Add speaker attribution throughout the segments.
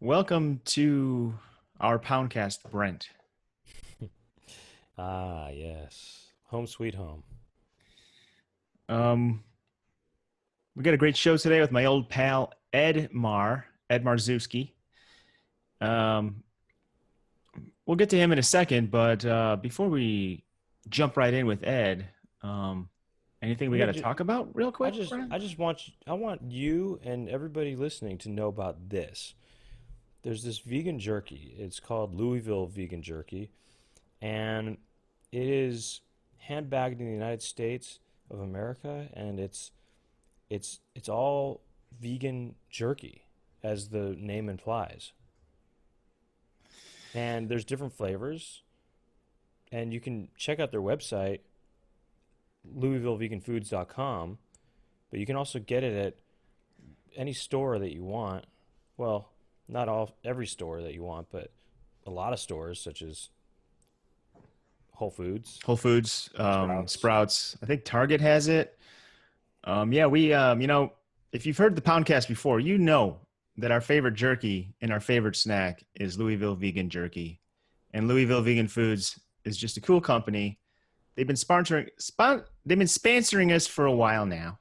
Speaker 1: Welcome to our Poundcast, Brent.
Speaker 2: Ah, yes. Home sweet home.
Speaker 1: Um, we got a great show today with my old pal Ed Marzewski. Um, we'll get to him in a second, but before we jump right in with Ed, um, anything we
Speaker 2: Let
Speaker 1: got
Speaker 2: me
Speaker 1: to
Speaker 2: ju-
Speaker 1: talk about real
Speaker 2: I
Speaker 1: quick,
Speaker 2: just
Speaker 1: Brent?
Speaker 2: I just want I want you and everybody listening to know about this. There's this vegan jerky. It's called Louisville vegan jerky, and it is handbagged in the United States of America, and it's all vegan jerky, as the name implies. And there's different flavors, and you can check out their website, louisvilleveganfoods.com. But you can also get it at any store that you want. Well, not every store that you want, but a lot of stores such as Whole Foods,
Speaker 1: Whole Foods,
Speaker 2: Sprouts.
Speaker 1: Sprouts. I think Target has it. Yeah, if you've heard the Poundcast before, you know that our favorite jerky and our favorite snack is Louisville Vegan Jerky. And Louisville Vegan Foods is just a cool company. They've been sponsoring us for a while now,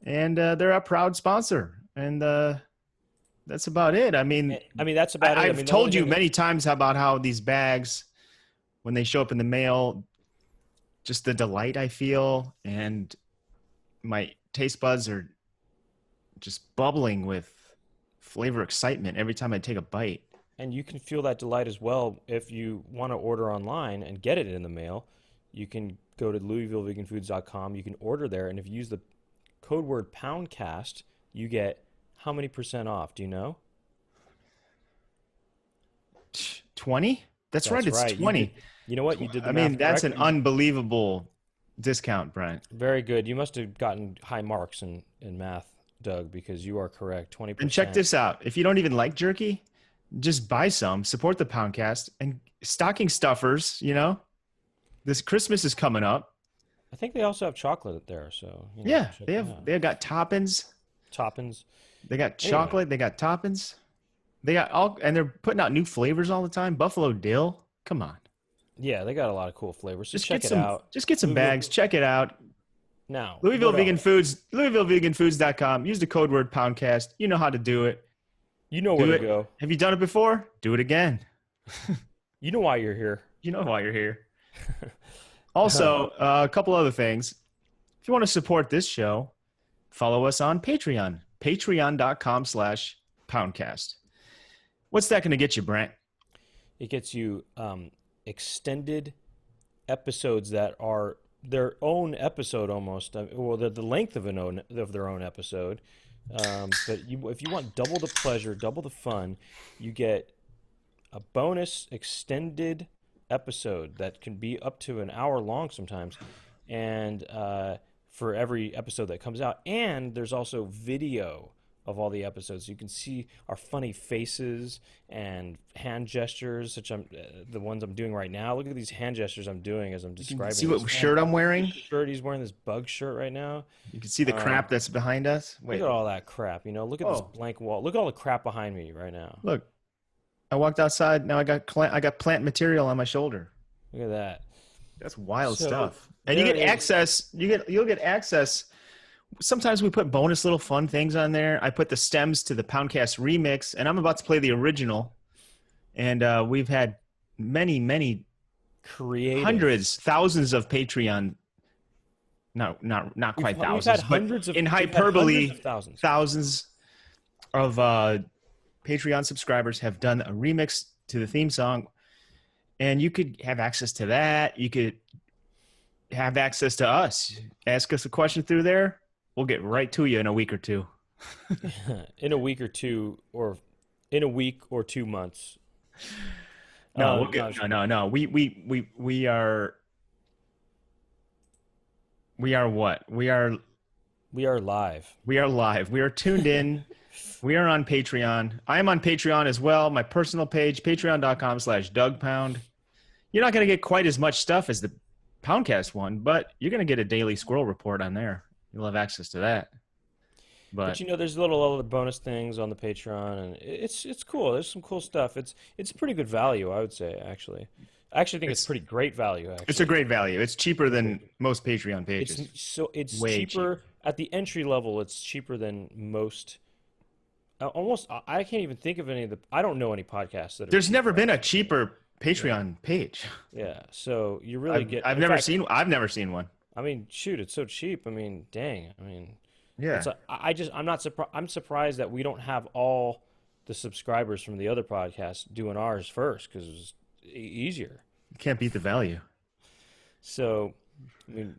Speaker 1: and they're a proud sponsor. And that's about it. I mean,
Speaker 2: I mean, that's about it. I
Speaker 1: I've
Speaker 2: mean, the only
Speaker 1: told you
Speaker 2: thing that
Speaker 1: many times about how these bags, when they show up in the mail, just the delight I feel, and my taste buds are just bubbling with flavor excitement every time I take a bite.
Speaker 2: and you can feel that delight as well if you want to order online and get it in the mail. You can go to louisvilleveganfoods.com. You can order there, and if you use the code word Poundcast, you get how many percent off? Do you know?
Speaker 1: 20? That's right,
Speaker 2: That's
Speaker 1: it's
Speaker 2: right. You did.
Speaker 1: 20.
Speaker 2: You know what? You did the
Speaker 1: I mean,
Speaker 2: math
Speaker 1: that's an
Speaker 2: correctly.
Speaker 1: unbelievable discount, Brent.
Speaker 2: Very good. You must have gotten high marks in math, Doug, because you are correct.
Speaker 1: And check
Speaker 2: 20%.
Speaker 1: this out. If you don't even like jerky, just buy some, support the Poundcast, and stocking stuffers, this Christmas is coming up.
Speaker 2: I think they also have chocolate there, so
Speaker 1: Yeah,
Speaker 2: check
Speaker 1: they
Speaker 2: that
Speaker 1: have
Speaker 2: out.
Speaker 1: they have got toppings.
Speaker 2: Toppins.
Speaker 1: They got
Speaker 2: Anyway,
Speaker 1: chocolate, they got toppings. They got all and they're putting out new flavors all the time. Buffalo dill. Come on.
Speaker 2: yeah, they got a lot of cool flavors. So
Speaker 1: Just
Speaker 2: check
Speaker 1: get
Speaker 2: it
Speaker 1: some
Speaker 2: out.
Speaker 1: just get some
Speaker 2: Louisville.
Speaker 1: bags. Check it out.
Speaker 2: Now,
Speaker 1: Louisville
Speaker 2: what
Speaker 1: Vegan
Speaker 2: else?
Speaker 1: Foods, LouisvilleVeganFoods.com. Use the code word Poundcast. You know how to do it.
Speaker 2: You know where
Speaker 1: Do
Speaker 2: to
Speaker 1: it.
Speaker 2: go.
Speaker 1: Have you done it before? Do it again.
Speaker 2: You know why you're here.
Speaker 1: You know why you're here. Also, a couple other things. If you want to support this show, follow us on Patreon. Patreon.com/Poundcast. What's that going to get you, Brent?
Speaker 2: It gets you extended episodes that are their own episode almost. Well, they're the length of their own episode. But if you want double the pleasure, double the fun, you get a bonus extended episode that can be up to an hour long sometimes, and for every episode that comes out. And there's also video of all the episodes. You can see our funny faces and hand gestures, such the ones I'm doing right now. Look at these hand gestures I'm doing as I'm
Speaker 1: You can
Speaker 2: describing
Speaker 1: see
Speaker 2: this.
Speaker 1: what
Speaker 2: And
Speaker 1: shirt I'm
Speaker 2: this
Speaker 1: wearing.
Speaker 2: shirt, he's wearing this bug shirt right now.
Speaker 1: You can see the
Speaker 2: Um,
Speaker 1: crap that's behind us.
Speaker 2: Look
Speaker 1: Wait.
Speaker 2: at all that crap. Look at this
Speaker 1: Oh,
Speaker 2: blank wall. Look at all the crap behind me right now.
Speaker 1: look. I walked outside. Now I got plant material on my shoulder.
Speaker 2: Look at that.
Speaker 1: That's wild
Speaker 2: So
Speaker 1: stuff. And you
Speaker 2: there
Speaker 1: get
Speaker 2: is.
Speaker 1: access. You'll get access. Sometimes we put bonus little fun things on there. I put the stems to the Poundcast remix, and I'm about to play the original. And we've had many
Speaker 2: Creative.
Speaker 1: hundreds, thousands of Patreon. No, not quite
Speaker 2: We've had
Speaker 1: thousands, but
Speaker 2: hundreds of
Speaker 1: in
Speaker 2: we've had hundreds
Speaker 1: hyperbole,
Speaker 2: of thousands.
Speaker 1: thousands of Patreon subscribers have done a remix to the theme song, and you could have access to that. You could have access to us. Ask us a question through there. We'll get right to you in a week or two.
Speaker 2: In a week or two, or in a week or 2 months.
Speaker 1: No, we'll
Speaker 2: No,
Speaker 1: get no. We are what?
Speaker 2: we are live.
Speaker 1: We are live. We are tuned in. We are on Patreon. I am on Patreon as well. My personal page, patreon.com/DougPound. You're not going to get quite as much stuff as the Poundcast one, but you're going to get a daily squirrel report on there. You'll have access to that.
Speaker 2: But
Speaker 1: But
Speaker 2: there's little other bonus things on the Patreon, and it's cool. There's some cool stuff. It's pretty good value, I would say. Actually, I actually think it's
Speaker 1: it's
Speaker 2: pretty great value.
Speaker 1: it's a
Speaker 2: Actually,
Speaker 1: great value. It's cheaper than most Patreon pages.
Speaker 2: it's
Speaker 1: Way
Speaker 2: cheaper
Speaker 1: cheaper.
Speaker 2: at the entry level. It's cheaper than most. Almost, I can't even think of any of the. I don't know any podcasts that are
Speaker 1: There's never
Speaker 2: cheaper.
Speaker 1: been a
Speaker 2: Actually,
Speaker 1: cheaper
Speaker 2: yeah,
Speaker 1: Patreon page.
Speaker 2: yeah. So you really
Speaker 1: I've
Speaker 2: get.
Speaker 1: I've
Speaker 2: In
Speaker 1: never
Speaker 2: fact,
Speaker 1: seen I've never seen one.
Speaker 2: I mean, shoot, it's so cheap. I mean, dang. I mean, it's
Speaker 1: Yeah,
Speaker 2: like I'm not surprised. I'm surprised that we don't have all the subscribers from the other podcasts doing ours first because it was easier.
Speaker 1: you can't beat the value.
Speaker 2: So, I mean,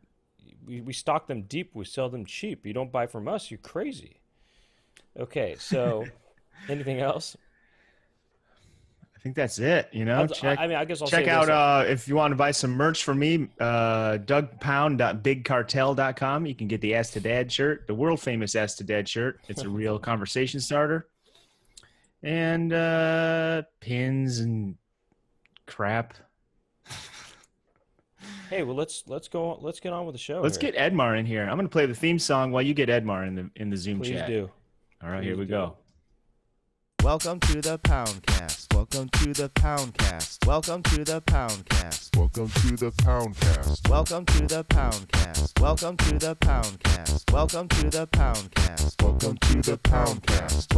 Speaker 2: we stock them deep. We sell them cheap. You don't buy from us. You're crazy. Okay, so anything else?
Speaker 1: I think that's it.
Speaker 2: I mean, I guess I'll
Speaker 1: Check
Speaker 2: say
Speaker 1: out
Speaker 2: this.
Speaker 1: if you want to buy some merch from me, dougpound.bigcartel.com. You can get the Ask to Dad shirt, the world famous Ask to Dad shirt. It's a real conversation starter. And pins and crap.
Speaker 2: Hey, well, let's go. Let's get on with the show
Speaker 1: Let's
Speaker 2: here.
Speaker 1: get Edmar in here. I'm going to play the theme song while you get Edmar in the Zoom
Speaker 2: Please
Speaker 1: chat.
Speaker 2: do.
Speaker 1: All right,
Speaker 2: Please
Speaker 1: here we
Speaker 2: do.
Speaker 1: go.
Speaker 3: Welcome to the Poundcast. Welcome to the Poundcast. Welcome to the Poundcast.
Speaker 4: Welcome to the Poundcast.
Speaker 3: Welcome to the Poundcast. Welcome to the Poundcast. Welcome to the Poundcast.
Speaker 4: Welcome to the Poundcast.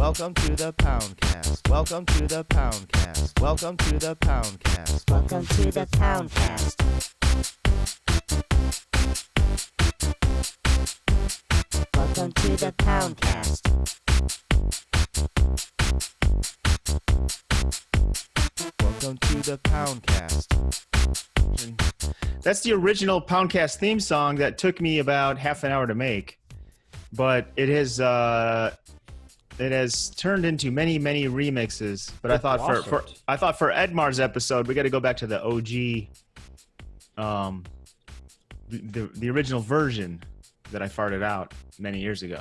Speaker 3: Welcome to the Poundcast. Welcome to the Poundcast. Welcome to the Poundcast.
Speaker 5: Welcome to the Poundcast. Welcome to the Poundcast.
Speaker 3: Welcome to the Poundcast.
Speaker 1: That's the original Poundcast theme song that took me about half an hour to make, but it has turned into many remixes. But I
Speaker 2: It
Speaker 1: thought
Speaker 2: blossomed.
Speaker 1: for Edmar's episode, we got to go back to the OG, the original version that I farted out many years ago.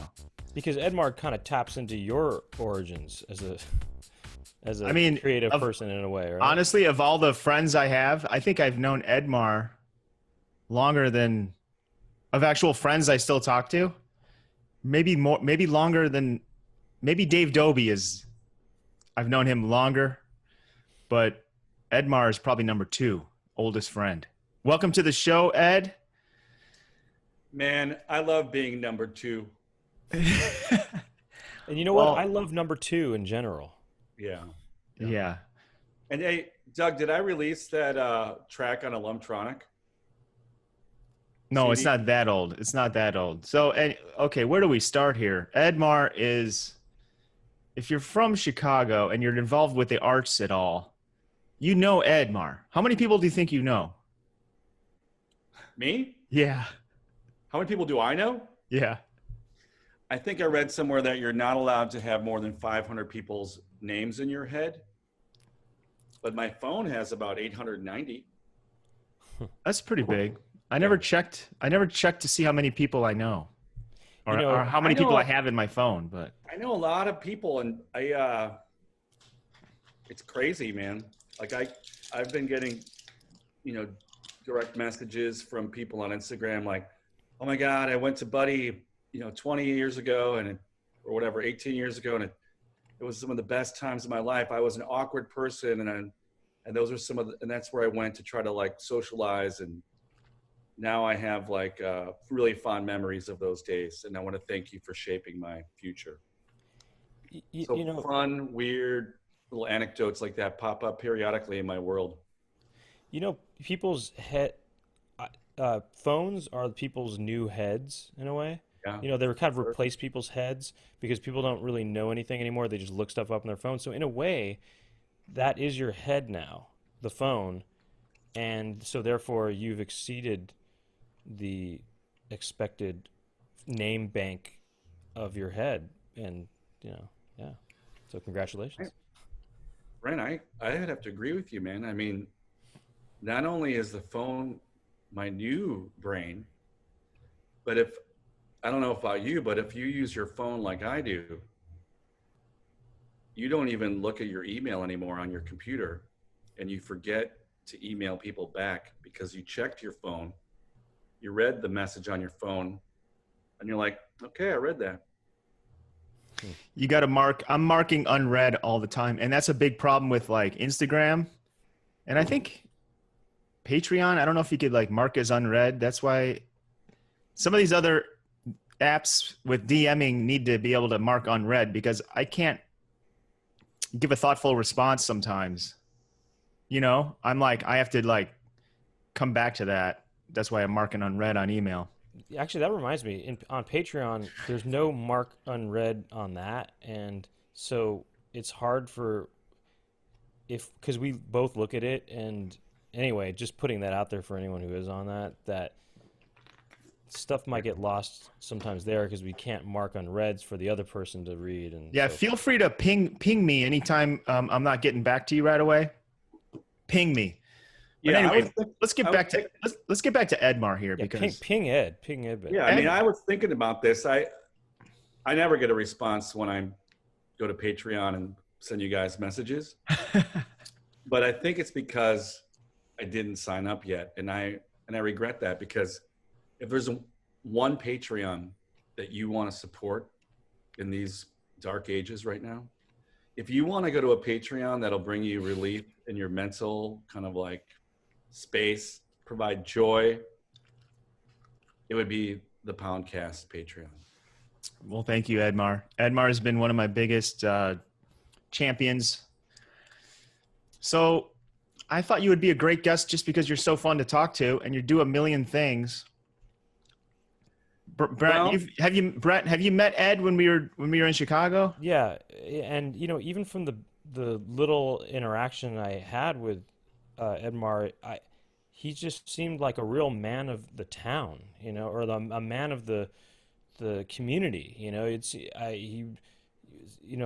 Speaker 2: Because Edmar kind of taps into your origins as a
Speaker 1: I mean,
Speaker 2: creative person in a way, right?
Speaker 1: Honestly, of all the friends I have, I think I've known Edmar longer than of actual friends I still talk to. Maybe longer than Dave Dobie is. I've known him longer, but Edmar is probably number 2, oldest friend. Welcome to the show, Ed.
Speaker 6: Man, I love being number 2.
Speaker 2: And you know
Speaker 1: Well-
Speaker 2: what? I love number 2 in general.
Speaker 6: Yeah.
Speaker 1: Yeah.
Speaker 6: And hey, Doug, did I release that track on a Lumptronic?
Speaker 1: No, it's
Speaker 6: CD?
Speaker 1: not that old. It's not that old. So, okay, where do we start here? Edmar is, if you're from Chicago and you're involved with the arts at all, you know Edmar. How many people do you think you know?
Speaker 6: Me?
Speaker 1: Yeah.
Speaker 6: How many people do I know?
Speaker 1: Yeah.
Speaker 6: I think I read somewhere that you're not allowed to have more than 500 people's names in your head. But my phone has about 890.
Speaker 1: That's pretty big. I never checked to see how many people I know. Or,
Speaker 2: You know,
Speaker 1: or how many
Speaker 6: I know-
Speaker 1: people I have in my phone, but
Speaker 6: I know a lot of people, and it's crazy, man. Like I've been getting, direct messages from people on Instagram, like, oh my God, I went to Buddy, 20 years ago or whatever, 18 years ago. And it was some of the best times of my life. I was an awkward person. And those are and that's where I went to try to like socialize. And now I have like really fond memories of those days. And I want to thank you for shaping my future. So fun, weird little anecdotes like that pop up periodically in my world.
Speaker 2: People's phones are people's new heads in a way.
Speaker 6: Yeah.
Speaker 2: They were kind of replace people's heads because people don't really know anything anymore. They just look stuff up on their phone. So in a way, that is your head now, the phone. And so therefore you've exceeded the expected name bank of your head. And, yeah. So congratulations.
Speaker 6: Brent, I'd have to agree with you, man. I mean, not only is the phone my new brain, but I don't know about you, but if you use your phone like I do, you don't even look at your email anymore on your computer, and you forget to email people back because you checked your phone, you read the message on your phone, and you're like, okay, I read that.
Speaker 1: You got to mark. I'm marking unread all the time, and that's a big problem with like Instagram, and I think Patreon. I don't know if you could like mark as unread. That's why some of these other apps with DMing need to be able to mark unread, because I can't give a thoughtful response sometimes. You know, I'm like, I have to like come back to that. That's why I'm marking unread on email.
Speaker 2: Actually, that reminds me. On Patreon, there's no mark unread on that, and so it's hard because we both look at it. And anyway, just putting that out there for anyone who is on that stuff might get lost sometimes there because we can't mark unreads for the other person to read. And
Speaker 1: yeah, feel free to ping me anytime I'm not getting back to you right away. Ping me. But anyway, let's get back to Edmar here, because
Speaker 2: ping Ed.
Speaker 6: Yeah, I mean, I was thinking about this. I never get a response when I go to Patreon and send you guys messages, but I think it's because I didn't sign up yet, and I regret that, because if there's one Patreon that you want to support in these dark ages right now, if you want to go to a Patreon that'll bring you relief in your mental kind of like space, provide joy, it would be the Poundcast Patreon.
Speaker 1: Well, thank you, Edmar. Edmar has been one of my biggest champions. So I thought you would be a great guest just because you're so fun to talk to and you do a million things. Brent, have you met Ed when we were in Chicago?
Speaker 2: Yeah, and you know, even from the little interaction I had with Edmar, he just seemed like a real man of the town, you know, or a man of the community. You know,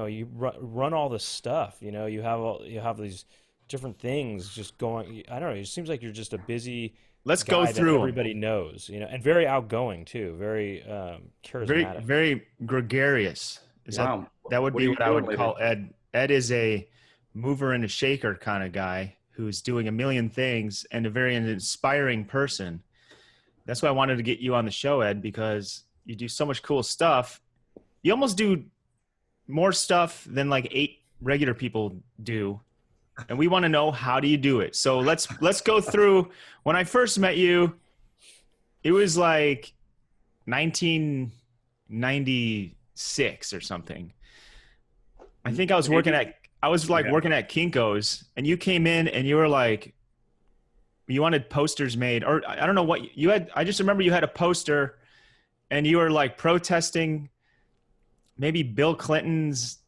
Speaker 2: you run all this stuff. You know, you have these different things just going. I don't know. It seems like you're just a busy.
Speaker 1: Let's go through
Speaker 2: that everybody knows, you know, and very outgoing too, very charismatic,
Speaker 1: very gregarious. That would be what I would call Ed. Ed is a mover and a shaker kind of guy who's doing a million things and a very inspiring person. That's why I wanted to get you on the show, Ed, because you do so much cool stuff. You almost do more stuff than like 8 regular people do. And we want to know, how do you do it? So let's go through. When I first met you, it was like 1996 or something. I think I was working at Kinko's, and you came in and you were like, you wanted posters made, or I don't know what you had. I just remember you had a poster and you were like protesting maybe Bill Clinton's.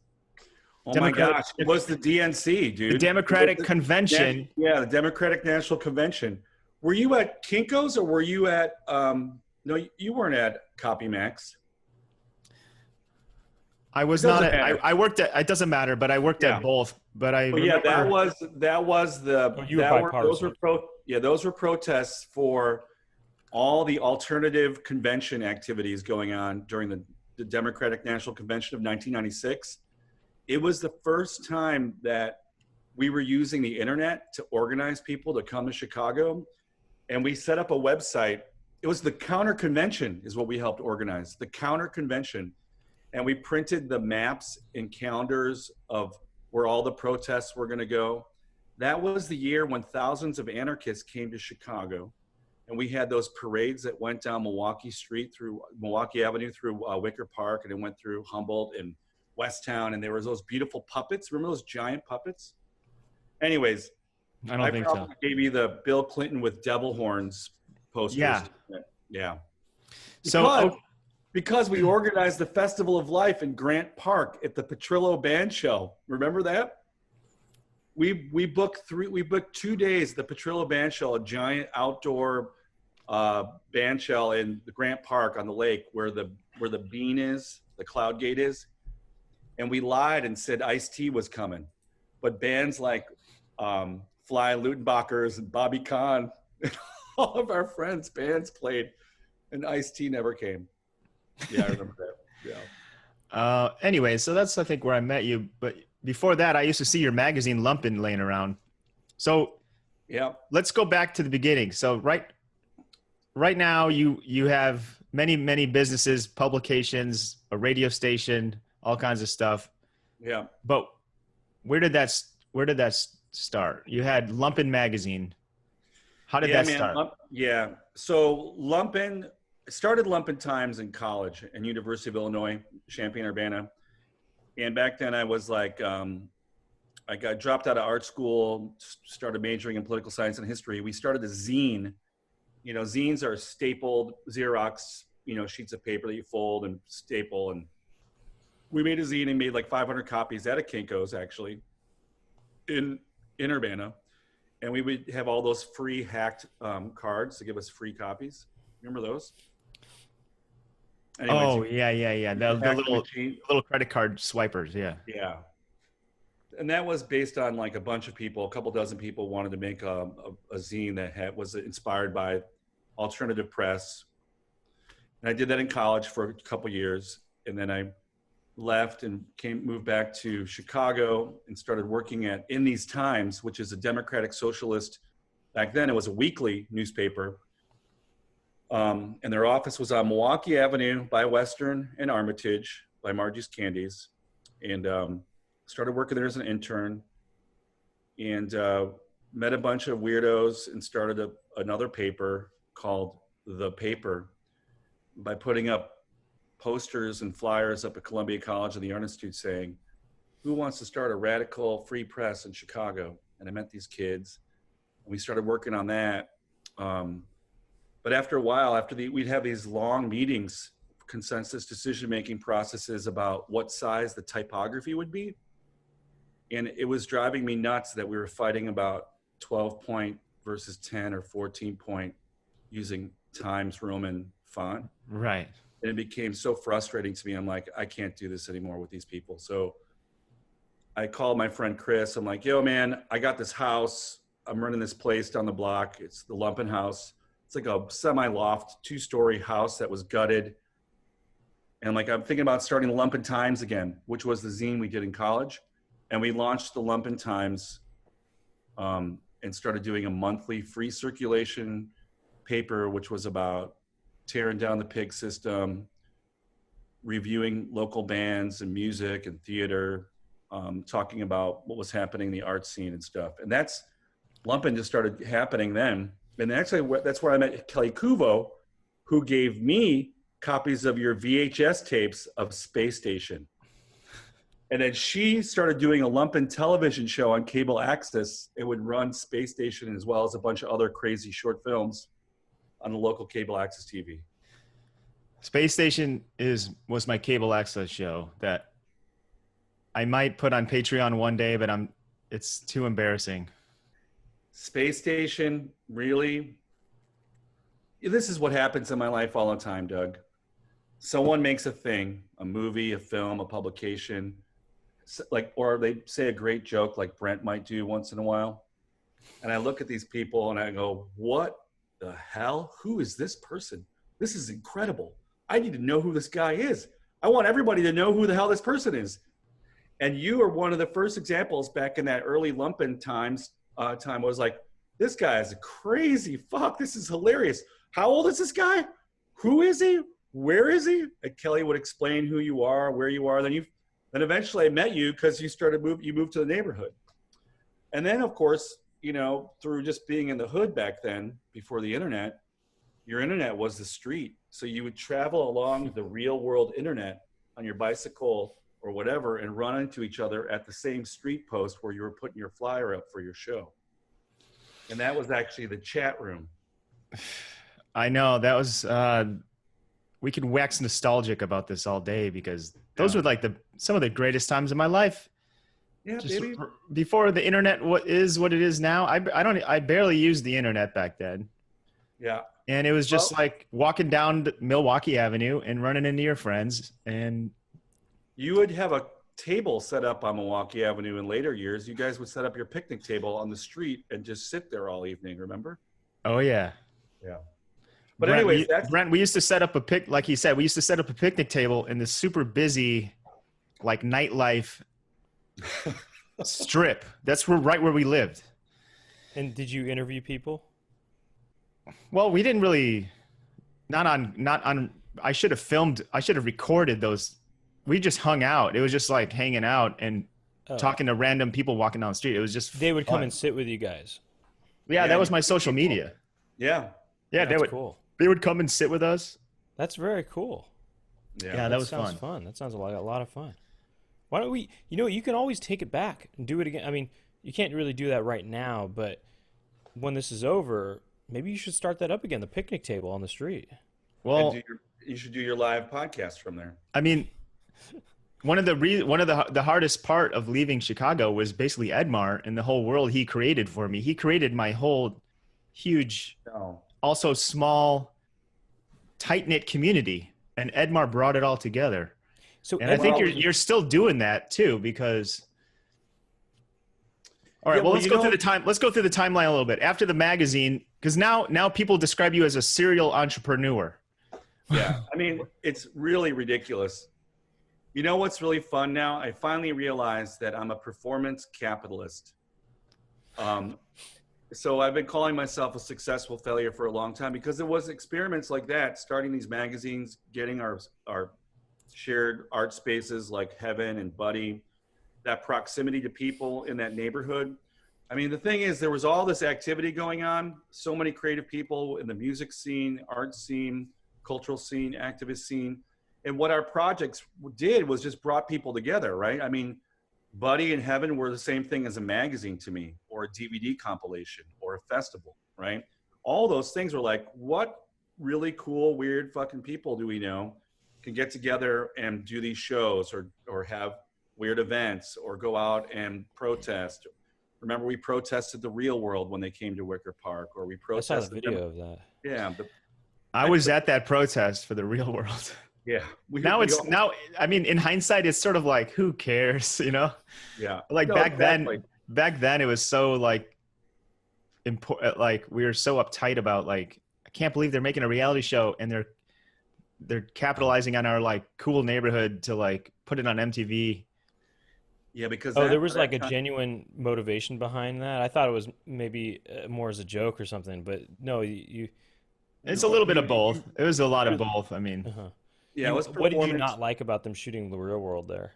Speaker 6: Oh my gosh, it was the DNC, dude.
Speaker 1: The Democratic Convention.
Speaker 6: Yeah, the Democratic National Convention. Were you at Kinko's or were you at, no, you weren't at CopyMax.
Speaker 1: I was not at, I worked at, it doesn't matter, but I worked at both. But
Speaker 6: that was those were protests for all the alternative convention activities going on during the Democratic National Convention of 1996. It was the first time that we were using the internet to organize people to come to Chicago. And we set up a website. It was the Counter Convention is what we helped organize, the Counter Convention. And we printed the maps and calendars of where all the protests were gonna go. That was the year when thousands of anarchists came to Chicago. And we had those parades that went down Milwaukee Street through Milwaukee Avenue through Wicker Park, and it went through Humboldt and Westtown, and there was those beautiful puppets. Remember those giant puppets? Anyways,
Speaker 1: I think so.
Speaker 6: Gave you the Bill Clinton with devil horns posters. Yeah. Because we organized the Festival of Life in Grant Park at the Petrillo Band Shell. Remember that? We booked 2 days at the Petrillo Band Shell, a giant outdoor band shell in the Grant Park on the lake where the bean is, the cloud gate is. And we lied and said Ice-T was coming. But bands like Fly Lutenbachers and Bobby Kahn, and all of our friends' bands played, and Ice-T never came. Yeah, I remember that. Yeah.
Speaker 1: Anyway, so that's, I think, where I met you. But before that, I used to see your magazine Lumpen laying around. So
Speaker 6: yeah,
Speaker 1: let's go back to the beginning. So right now you have many businesses, publications, a radio station, all kinds of stuff.
Speaker 6: Yeah.
Speaker 1: But where did that start? You had Lumpen Magazine. How did that start?
Speaker 6: So started Lumpen Times in college and University of Illinois, Champaign-Urbana. And back then I was like, I got dropped out of art school, started majoring in political science and history. We started a zine. You know, zines are stapled Xerox, sheets of paper that you fold and staple. And we made a zine and made like 500 copies at a Kinko's actually in Urbana. And we would have all those free hacked cards to give us free copies. Remember those? Anyways,
Speaker 1: yeah. The little credit card swipers, yeah.
Speaker 6: Yeah. And that was based on like a bunch of people, a couple dozen people wanted to make a zine that was inspired by alternative press. And I did that in college for a couple years. And then I left and moved back to Chicago and started working at In These Times, which is a Democratic Socialist. Back then it was a weekly newspaper. And their office was on Milwaukee Avenue by Western and Armitage by Margie's Candies. And started working there as an intern and met a bunch of weirdos and started another paper called The Paper by putting up posters and flyers up at Columbia College and the Art Institute saying, who wants to start a radical free press in Chicago? And I met these kids and we started working on that. But after a while, we'd have these long meetings, consensus decision-making processes about what size the typography would be. And it was driving me nuts that we were fighting about 12-point versus 10 or 14-point using Times Roman font.
Speaker 1: Right.
Speaker 6: And it became so frustrating to me. I'm like, I can't do this anymore with these people. So I called my friend Chris. I'm like, yo, man, I got this house. I'm running this place down the block. It's the Lumpen House. It's like a semi-loft, 2-story house that was gutted. And like, I'm thinking about starting the Lumpen Times again, which was the zine we did in college. And we launched the Lumpen Times and started doing a monthly free circulation paper, which was about tearing down the pig system, reviewing local bands and music and theater, talking about what was happening in the art scene and stuff. And that's, Lumpen just started happening then. And actually, that's where I met Kelly Kuvo, who gave me copies of your VHS tapes of Space Station. And then she started doing a Lumpen television show on cable access. It would run Space Station as well as a bunch of other crazy short films on the local cable access TV.
Speaker 1: Space Station was my cable access show that I might put on Patreon one day, but it's too embarrassing.
Speaker 6: Space Station, really? This is what happens in my life all the time, Doug. Someone makes a thing, a movie, a film, a publication, or they say a great joke like Brent might do once in a while. And I look at these people and I go, what the hell? Who is this person? This is incredible. I need to know who this guy is. I want everybody to know who the hell this person is. And you are one of the first examples back in that early Lumpen time. I was like, this guy is a crazy fuck. This is hilarious. How old is this guy? Who is he? Where is he? And Kelly would explain who you are, where you are. Then eventually I met you because you moved to the neighborhood. And then of course, through just being in the hood back then, before the internet, your internet was the street. So you would travel along the real world internet on your bicycle or whatever and run into each other at the same street post where you were putting your flyer up for your show. And that was actually the chat room.
Speaker 1: I know that was, we could wax nostalgic about this all day because those were like some of the greatest times of my life.
Speaker 6: Yeah,
Speaker 1: just
Speaker 6: baby.
Speaker 1: Before the internet what it is now. I barely used the internet back then.
Speaker 6: Yeah.
Speaker 1: And it was just like walking down Milwaukee Avenue and running into your friends. And
Speaker 6: you would have a table set up on Milwaukee Avenue in later years. You guys would set up your picnic table on the street and just sit there all evening, remember?
Speaker 1: Oh, yeah.
Speaker 6: Yeah. But anyways,
Speaker 1: Brent, we used to set up like he said, we used to set up a picnic table in this super busy, like nightlife strip. That's right where we lived.
Speaker 2: And did you interview people?
Speaker 1: Well, we didn't really, not on, I should have recorded those we just hung out. It was just like hanging out and
Speaker 2: Oh.
Speaker 1: talking to random people walking down the street. It was just
Speaker 2: They would come
Speaker 1: fun.
Speaker 2: and sit with you guys.
Speaker 1: Yeah,
Speaker 6: Yeah,
Speaker 1: that was
Speaker 6: you
Speaker 1: my
Speaker 6: meet
Speaker 1: social
Speaker 6: people.
Speaker 1: media.
Speaker 6: Yeah.
Speaker 1: Yeah,
Speaker 2: That's cool.
Speaker 1: they would come and sit with us.
Speaker 2: That's very cool.
Speaker 1: Yeah, that was
Speaker 2: sounds
Speaker 1: fun.
Speaker 2: fun. That sounds like a lot of fun. Why don't we? You know, you can always take it back and do it again. I mean, you can't really do that right now, but when this is over, maybe you should start that up again. The picnic table on the street.
Speaker 1: Well,
Speaker 6: And you should do your live podcast from there.
Speaker 1: I mean, one of the hardest part of leaving Chicago was basically Edmar and the whole world he created for me. He created my whole huge,
Speaker 6: No.
Speaker 1: also small, tight-knit community, and Edmar brought it all together.
Speaker 2: So
Speaker 1: And I think
Speaker 6: Well-
Speaker 1: you're still doing that too, because. All right,
Speaker 6: Yeah,
Speaker 1: well,
Speaker 6: well,
Speaker 1: let's
Speaker 6: you
Speaker 1: go
Speaker 6: know-
Speaker 1: through the time. Let's go through the timeline a little bit after the magazine, because now people describe you as a serial entrepreneur.
Speaker 6: Yeah. I mean, it's really ridiculous. You know what's really fun now? I finally realized that I'm a performance capitalist. So I've been calling myself a successful failure for a long time because it was experiments like that, starting these magazines, getting our shared art spaces like Heaven and Buddy, that proximity to people in that neighborhood. I mean, the thing is, there was all this activity going on, so many creative people in the music scene, art scene, cultural scene, activist scene. And what our projects did was just brought people together, right? I mean, Buddy and Heaven were the same thing as a magazine to me, or a DVD compilation, or a festival, right? All those things were like, what really cool, weird fucking people do we know can get together and do these shows or have weird events or go out and protest. Remember, we protested the Real World when they came to Wicker Park, or we
Speaker 2: I saw the
Speaker 6: protested
Speaker 2: video
Speaker 6: them.
Speaker 2: of that.
Speaker 6: Yeah, but
Speaker 1: I was at that protest for the Real World.
Speaker 6: yeah.
Speaker 1: Now I mean, in hindsight, it's sort of like, who cares, you know?
Speaker 6: yeah.
Speaker 1: Like
Speaker 6: No,
Speaker 1: back
Speaker 6: exactly.
Speaker 1: then it was so like important. Like we were so uptight about like, I can't believe they're making a reality show and they're capitalizing on our like cool neighborhood to like put it on MTV.
Speaker 6: Yeah, because
Speaker 2: Oh,
Speaker 6: that-
Speaker 2: there was
Speaker 6: that
Speaker 2: like a
Speaker 6: time-
Speaker 2: genuine motivation behind that. I thought it was maybe more as a joke or something, but no, you
Speaker 1: It's a little bit of both. It was a lot of both. I mean,
Speaker 2: uh-huh.
Speaker 6: Yeah, it was
Speaker 2: What did you
Speaker 6: performance.
Speaker 2: not like about them shooting the Real World there?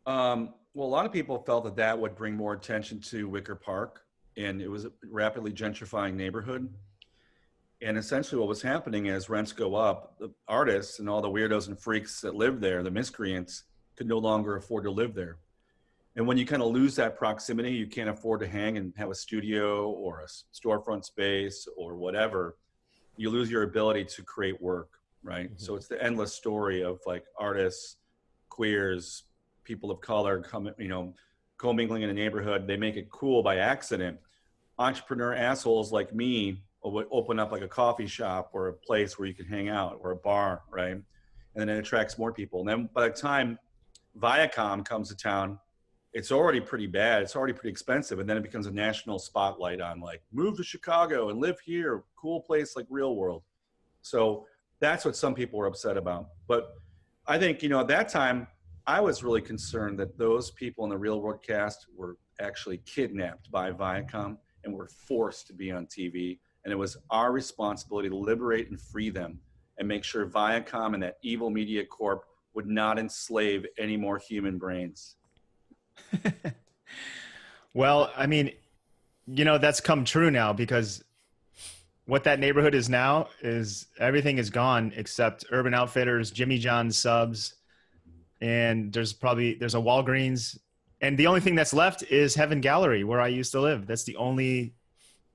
Speaker 6: Well, a lot of people felt that would bring more attention to Wicker Park, and it was a rapidly gentrifying neighborhood. And essentially what was happening as rents go up, the artists and all the weirdos and freaks that live there, the miscreants, could no longer afford to live there. And when you kind of lose that proximity, you can't afford to hang and have a studio or a storefront space or whatever, you lose your ability to create work, right?
Speaker 2: Mhm.
Speaker 6: So it's the endless story of like artists, queers, people of color commingling in a neighborhood. They make it cool by accident. Entrepreneur assholes like me would open up like a coffee shop or a place where you can hang out, or a bar, right? And then it attracts more people. And then by the time Viacom comes to town, it's already pretty bad. It's already pretty expensive. And then it becomes a national spotlight on like, move to Chicago and live here, cool place like Real World. So that's what some people were upset about. But I think, at that time, I was really concerned that those people in the Real World cast were actually kidnapped by Viacom and were forced to be on TV. And it was our responsibility to liberate and free them and make sure Viacom and that evil media corp would not enslave any more human brains.
Speaker 1: well, I mean, that's come true now, because what that neighborhood is now is everything is gone except Urban Outfitters, Jimmy John's subs, and there's a Walgreens, and the only thing that's left is Heaven Gallery, where I used to live. That's the only,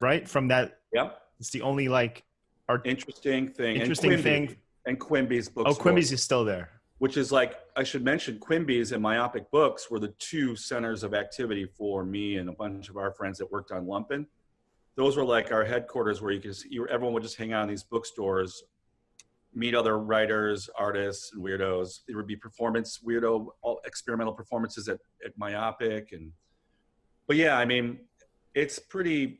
Speaker 1: right? From that,
Speaker 6: Yep.
Speaker 1: it's the only like art.
Speaker 6: Interesting thing.
Speaker 1: Interesting
Speaker 6: and
Speaker 1: thing.
Speaker 6: And Quimby's bookstore.
Speaker 1: Oh, Quimby's is still there.
Speaker 6: Which is like, I should mention, Quimby's and Myopic Books were the two centers of activity for me and a bunch of our friends that worked on Lumpen. Those were like our headquarters where everyone would just hang out in these bookstores, meet other writers, artists, and weirdos. There would be experimental performances at Myopic. But yeah, I mean, it's pretty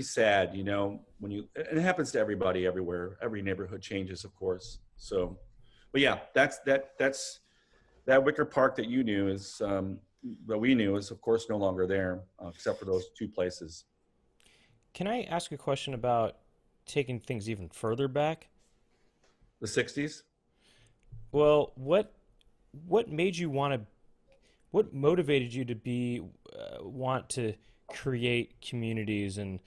Speaker 6: sad, when and it happens to everybody everywhere. Every neighborhood changes, of course. So, but yeah, that's that Wicker Park that you knew that we knew is of course no longer there, except for those two places.
Speaker 2: Can I ask a question about taking things even further back?
Speaker 6: The 60s?
Speaker 2: Well, what made you want to? What motivated you to want to create communities and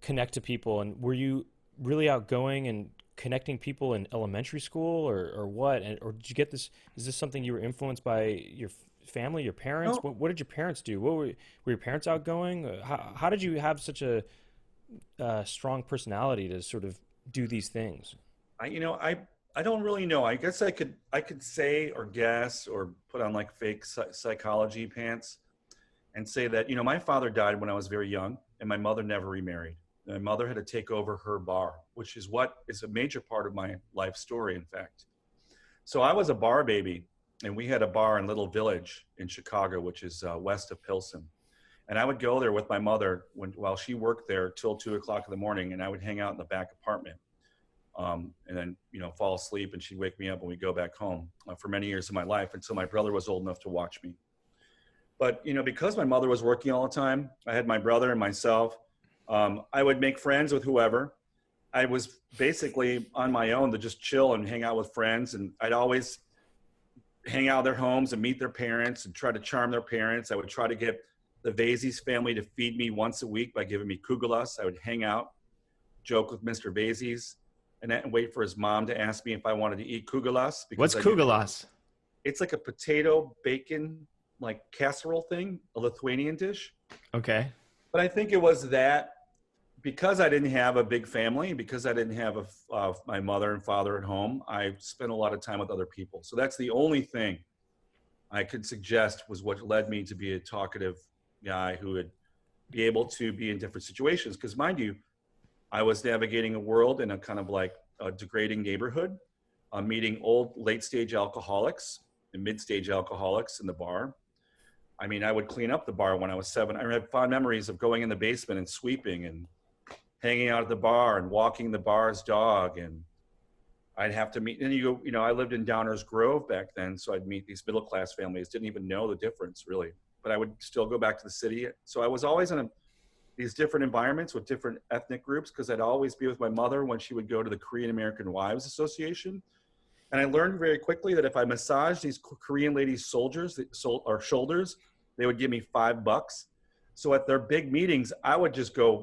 Speaker 2: connect to people? And were you really outgoing and connecting people in elementary school, or what? Or did you get this? Is this something you were influenced by your family, your parents?
Speaker 6: No,
Speaker 2: What did your parents do? Were your parents outgoing? How did you have such a strong personality to sort of do these things?
Speaker 6: I don't really know. I guess I could say or guess or put on like fake psychology pants and say that, my father died when I was very young and my mother never remarried. My mother had to take over her bar, which is what is a major part of my life story, in fact. So I was a bar baby, and we had a bar in Little Village in Chicago, which is west of Pilsen. And I would go there with my mother while she worked there till 2:00 in the morning, and I would hang out in the back apartment. And then, fall asleep, and she'd wake me up and we'd go back home for many years of my life until my brother was old enough to watch me. But, because my mother was working all the time, I had my brother and myself. I would make friends with whoever. I was basically on my own to just chill and hang out with friends. And I'd always hang out at their homes and meet their parents and try to charm their parents. I would try to get the Vazies family to feed me once a week by giving me kugelas. I would hang out, joke with Mr. Vazies, and then wait for his mom to ask me if I wanted to eat kugelas.
Speaker 1: What's kugelas?
Speaker 6: It's like a potato bacon like casserole thing, a Lithuanian dish.
Speaker 1: Okay.
Speaker 6: But I think it was that because I didn't have a big family, because I didn't have my mother and father at home, I spent a lot of time with other people. So that's the only thing I could suggest was what led me to be a talkative guy who would be able to be in different situations. Because mind you, I was navigating a world in a kind of like a degrading neighborhood, meeting old late-stage alcoholics and mid-stage alcoholics in the bar. I mean, I would clean up the bar when I was 7. I have fond memories of going in the basement and sweeping and hanging out at the bar and walking the bar's dog. And I'd have to meet, and I lived in Downers Grove back then. So I'd meet these middle-class families, didn't even know the difference really, but I would still go back to the city. So I was always in these different environments with different ethnic groups, because I'd always be with my mother when she would go to the Korean American Wives Association. And I learned very quickly that if I massaged these Korean ladies' shoulders, they would give me $5. So at their big meetings, I would just go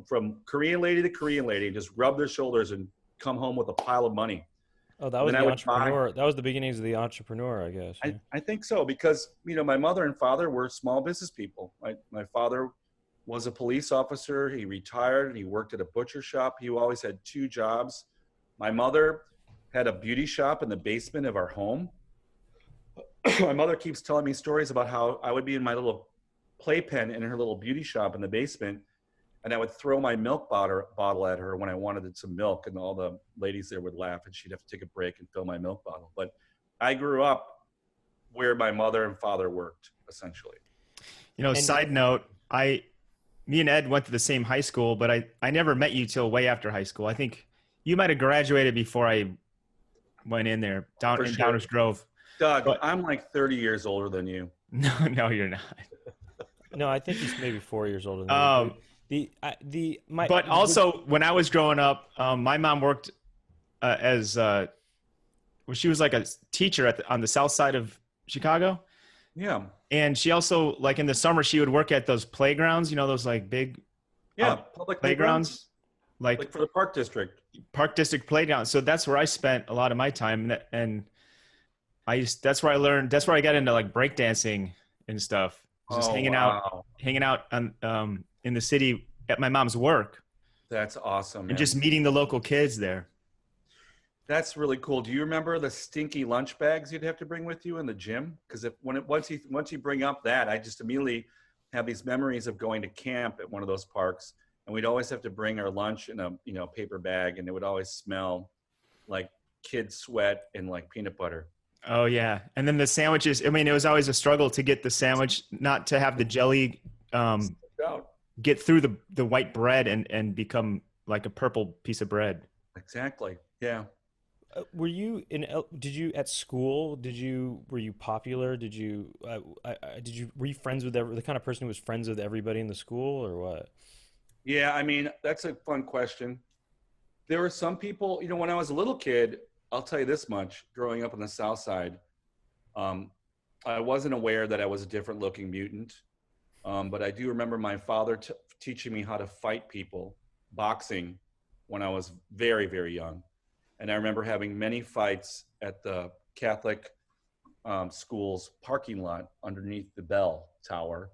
Speaker 6: from Korean lady to Korean lady, just rub their shoulders and come home with a pile of money.
Speaker 2: Oh, that was the entrepreneur. That was the beginnings of the entrepreneur, I guess. Yeah.
Speaker 6: I think so, because, my mother and father were small business people. My father was a police officer. He retired and he worked at a butcher shop. He always had 2 jobs. My mother had a beauty shop in the basement of our home. My mother keeps telling me stories about how I would be in my little playpen in her little beauty shop in the basement, and I would throw my milk bottle at her when I wanted some milk, and all the ladies there would laugh, and she'd have to take a break and fill my milk bottle. But I grew up where my mother and father worked, essentially.
Speaker 1: Side note, me and Ed went to the same high school, but I never met you till way after high school. I think you might have graduated before I went in there, Downers Grove.
Speaker 6: Doug, I'm like 30 years older than you.
Speaker 1: No, you're not.
Speaker 2: No, I think he's maybe 4 years older than you.
Speaker 1: But also, when I was growing up, my mom worked she was like a teacher on the south side of Chicago.
Speaker 6: Yeah.
Speaker 1: And she also, like in the summer, she would work at those playgrounds, those like big
Speaker 6: public
Speaker 1: playgrounds. Like
Speaker 6: for the Park District.
Speaker 1: Park District playground. So that's where I spent a lot of my time. And that's where I learned, that's where I got into like breakdancing and stuff. Just hanging out on, in the city at my mom's work.
Speaker 6: That's awesome, man.
Speaker 1: And just meeting the local kids there.
Speaker 6: That's really cool. Do you remember the stinky lunch bags you'd have to bring with you in the gym? Because once you bring up that, I just immediately have these memories of going to camp at one of those parks, and we'd always have to bring our lunch in a paper bag, and it would always smell like kid sweat and like peanut butter.
Speaker 1: Oh yeah, and then the sandwiches. I mean, it was always a struggle to get the sandwich, not to have the jelly get through the white bread and become like a purple piece of bread.
Speaker 6: Exactly. Yeah.
Speaker 2: Were you at school? Were you popular? Were you friends with the kind of person who was friends with everybody in the school, or what?
Speaker 6: Yeah, I mean, that's a fun question. There were some people, when I was a little kid, I'll tell you this much: growing up on the South Side, I wasn't aware that I was a different looking mutant. But I do remember my father teaching me how to fight people, boxing, when I was very, very young. And I remember having many fights at the Catholic school's parking lot underneath the bell tower,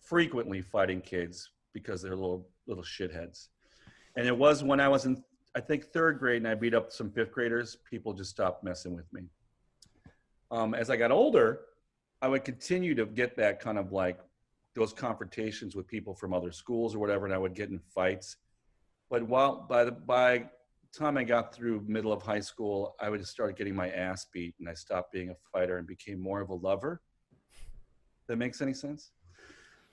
Speaker 6: frequently fighting kids because they're little shitheads. And it was when I was in, I think, third grade, and I beat up some fifth graders, people just stopped messing with me. As I got older, I would continue to get that kind of like those confrontations with people from other schools or whatever, and I would get in fights. But by the time I got through middle of high school, I would just start getting my ass beat, and I stopped being a fighter and became more of a lover. That makes any sense?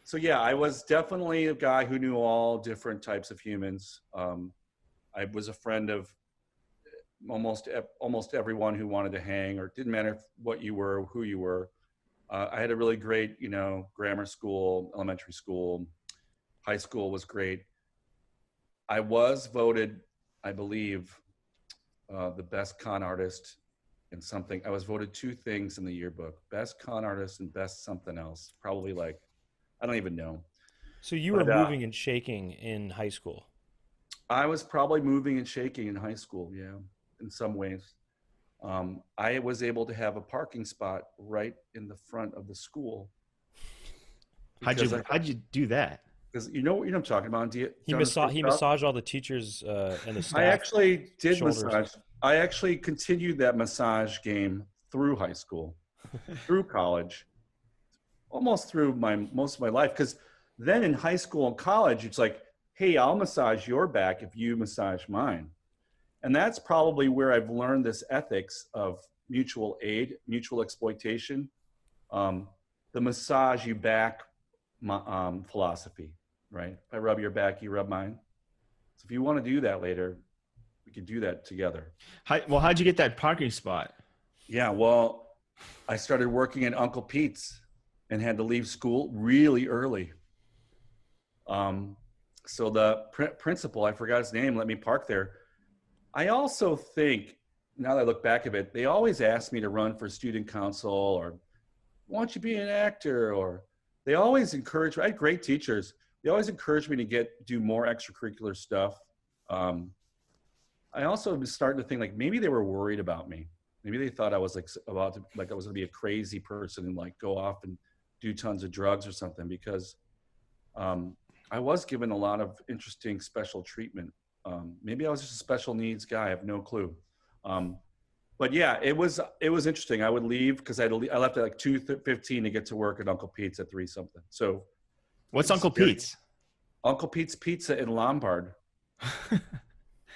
Speaker 6: So yeah, I was definitely a guy who knew all different types of humans. I was a friend of almost everyone who wanted to hang, or it didn't matter what you were, who you were. I had a really great, grammar school, elementary school, high school was great. I was voted, I believe, the best con artist in something. I was voted 2 things in the yearbook: best con artist and best something else. Probably like, I don't even know.
Speaker 2: So you were moving and shaking in high school.
Speaker 6: I was probably moving and shaking in high school, yeah, in some ways. I was able to have a parking spot right in the front of the school.
Speaker 1: How'd you do that?
Speaker 6: Because you know what I'm talking about.
Speaker 2: He massaged all the teachers and the staff.
Speaker 6: I actually did
Speaker 2: shoulders.
Speaker 6: massage. I actually continued that massage game through high school, through college, almost through most of my life. Because then in high school and college, it's like, hey, I'll massage your back if you massage mine. And that's probably where I've learned this ethics of mutual aid, mutual exploitation, the massage you back philosophy, right? If I rub your back, you rub mine. So if you want to do that later, we could do that together.
Speaker 1: How'd you get that parking spot?
Speaker 6: Yeah, well, I started working at Uncle Pete's and had to leave school really early. So the principal, I forgot his name, let me park there. I also think, now that I look back at it, they always asked me to run for student council, or why don't you be an actor? Or they always encouraged me. I had great teachers. They always encouraged me to do more extracurricular stuff. I also was starting to think like maybe they were worried about me. Maybe they thought I was I was going to be a crazy person and like go off and do tons of drugs or something, because I was given a lot of interesting special treatment. Maybe I was just a special needs guy. I have no clue. But yeah, it was interesting. I would leave because I left at like 2:15 to get to work at Uncle Pete's at 3 something. So
Speaker 1: what's Uncle Pete's?
Speaker 6: Uncle Pete's Pizza in Lombard.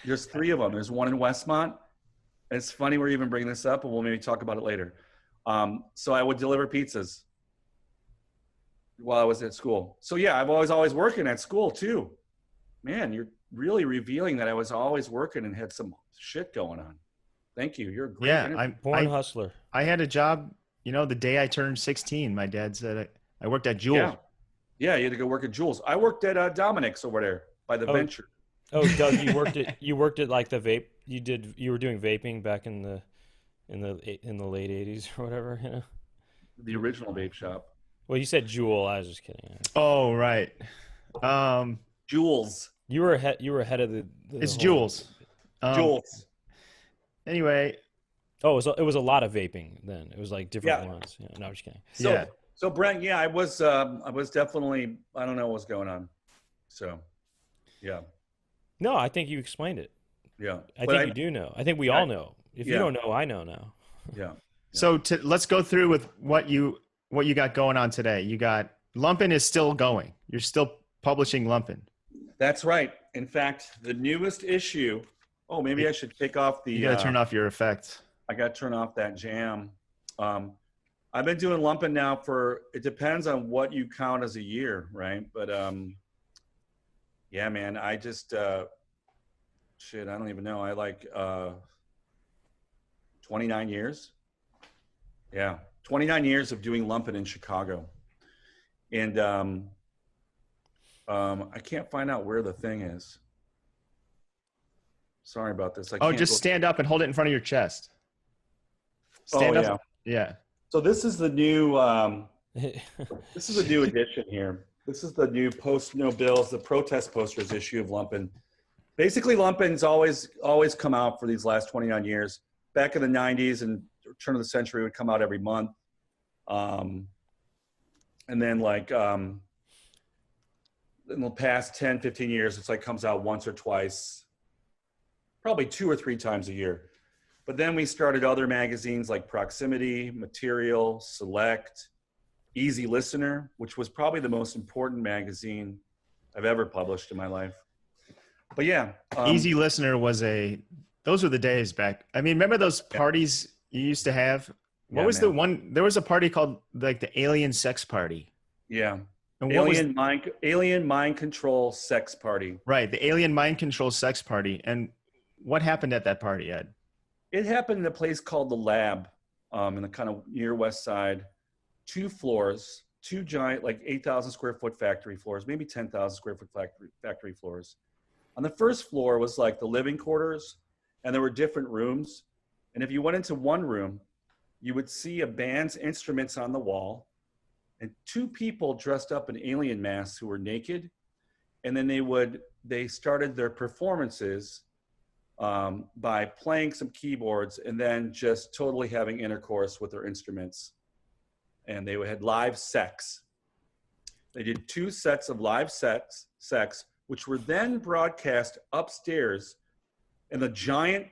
Speaker 6: There's 3 of them. There's one in Westmont. It's funny we're even bringing this up, and we'll maybe talk about it later. So I would deliver pizzas while I was at school. So yeah, I was always working at school too. Man, you're really revealing that I was always working and had some shit going on. Thank you. You're a great.
Speaker 1: Yeah,
Speaker 2: I'm born hustler.
Speaker 1: I had a job, the day I turned 16. My dad said I worked at Jules.
Speaker 6: Yeah, you had to go work at Jules. I worked at Dominic's over there by the Venture.
Speaker 2: Oh, Doug, you worked at like the vape. You were doing vaping back in the late 80s or whatever,
Speaker 6: The original vape shop.
Speaker 2: Well, you said Jewel. I was just kidding.
Speaker 1: Oh, right.
Speaker 6: Jules.
Speaker 2: You were ahead of the
Speaker 1: it's Jules.
Speaker 6: Jules.
Speaker 1: Anyway.
Speaker 2: Oh, it was a lot of vaping then. It was like different ones. Yeah, no, I'm just kidding.
Speaker 6: So Brent, yeah, I was definitely, I don't know what's going on. So, yeah.
Speaker 2: No, I think you explained it.
Speaker 6: Yeah.
Speaker 2: I think you do know. I think we all know. If you don't know, I know now.
Speaker 6: Yeah.
Speaker 1: So let's go through with what you got going on today. You got Lumpen is still going. You're still publishing Lumpen.
Speaker 6: That's right. In fact, the newest issue. Oh, maybe I should kick off the.
Speaker 1: You got to turn off your effects. I
Speaker 6: got to turn off that jam. I've been doing Lumpen now it depends on what you count as a year, right? But yeah, man, I just shit. I don't even know. I like 29 years. Yeah, 29 years of doing Lumpen in Chicago, and I can't find out where the thing is. Sorry about this. I
Speaker 1: Oh,
Speaker 6: can't
Speaker 1: just
Speaker 6: go-
Speaker 1: stand up and hold it in front of your chest.
Speaker 6: Oh,
Speaker 1: Stand
Speaker 6: yeah.
Speaker 1: up. Yeah.
Speaker 6: So this is the new edition here. This is the new post no bills, the protest posters issue of Lumpen. Basically, Lumpen's always come out for these last 29 years. Back in the 90s and turn of the century, it would come out every month. And then in the past 10, 15 years, it's like comes out once or twice, probably 2 or 3 times a year. But then we started other magazines like Proximity, Material, Select, Easy Listener, which was probably the most important magazine I've ever published in my life. But yeah.
Speaker 1: Easy Listener those were the days back. I mean, remember those parties you used to have? What
Speaker 6: Yeah,
Speaker 1: was
Speaker 6: man.
Speaker 1: the one? There was a party called like the Alien Sex Party.
Speaker 6: Yeah.
Speaker 1: And what was
Speaker 6: Alien mind control sex party.
Speaker 1: right? The Alien Mind Control Sex Party. And what happened at that party, Ed?
Speaker 6: It happened in a place called the Lab, in the kind of near West Side. 2 floors, 2 giant, like 8,000 square foot factory floors, maybe 10,000 square foot factory floors. On the first floor was like the living quarters, and there were different rooms. And if you went into one room, you would see a band's instruments on the wall and 2 people dressed up in alien masks who were naked. And then they started their performances by playing some keyboards and then just totally having intercourse with their instruments. And they had live sex. They did 2 sets of live sex, which were then broadcast upstairs in the giant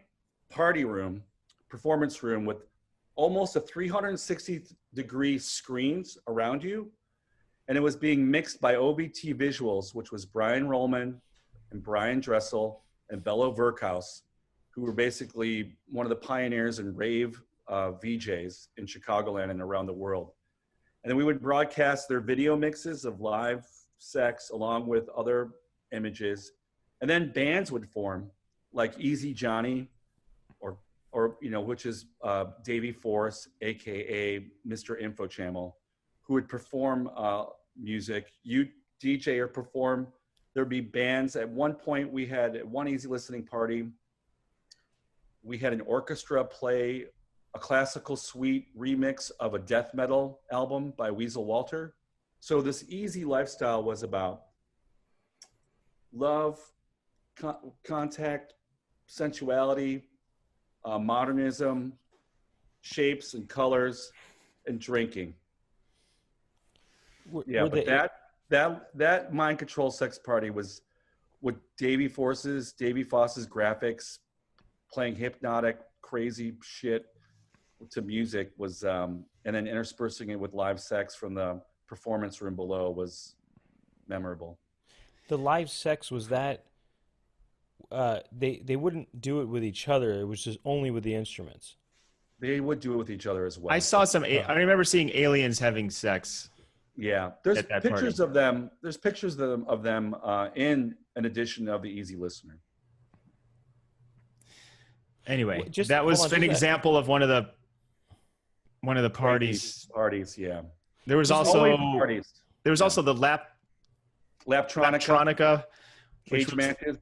Speaker 6: party room, performance room with almost a 360-degree screens around you. And it was being mixed by OBT Visuals, which was Brian Rollman and Brian Dressel and Bello Verkhaus, who were basically one of the pioneers in rave VJs in Chicagoland and around the world. And then we would broadcast their video mixes of live sex along with other images. And then bands would form like Easy Johnny or which is Davey Force, AKA Mr. Info Channel, who would perform music. You DJ or perform. There'd be bands. At one point we had at one Easy Listening party, we had an orchestra play a classical suite remix of a death metal album by Weasel Walter. So this easy lifestyle was about love, contact, sensuality, modernism, shapes and colors, and drinking. That mind control sex party was with Davey Foss's graphics, playing hypnotic, crazy shit to music was, and then interspersing it with live sex from the performance room below was memorable.
Speaker 2: The live sex was that they wouldn't do it with each other. It was just only with the instruments.
Speaker 6: They would do it with each other as well.
Speaker 1: I saw I remember seeing aliens having sex.
Speaker 6: Yeah, there's pictures
Speaker 1: party.
Speaker 6: of them. There's pictures of them in an edition of the Easy Listener.
Speaker 1: Anyway, that was an example of one of the parties.
Speaker 6: Parties, yeah.
Speaker 1: There was
Speaker 6: There's
Speaker 1: also
Speaker 6: always parties.
Speaker 1: There was also the Laptronica
Speaker 6: cage matches.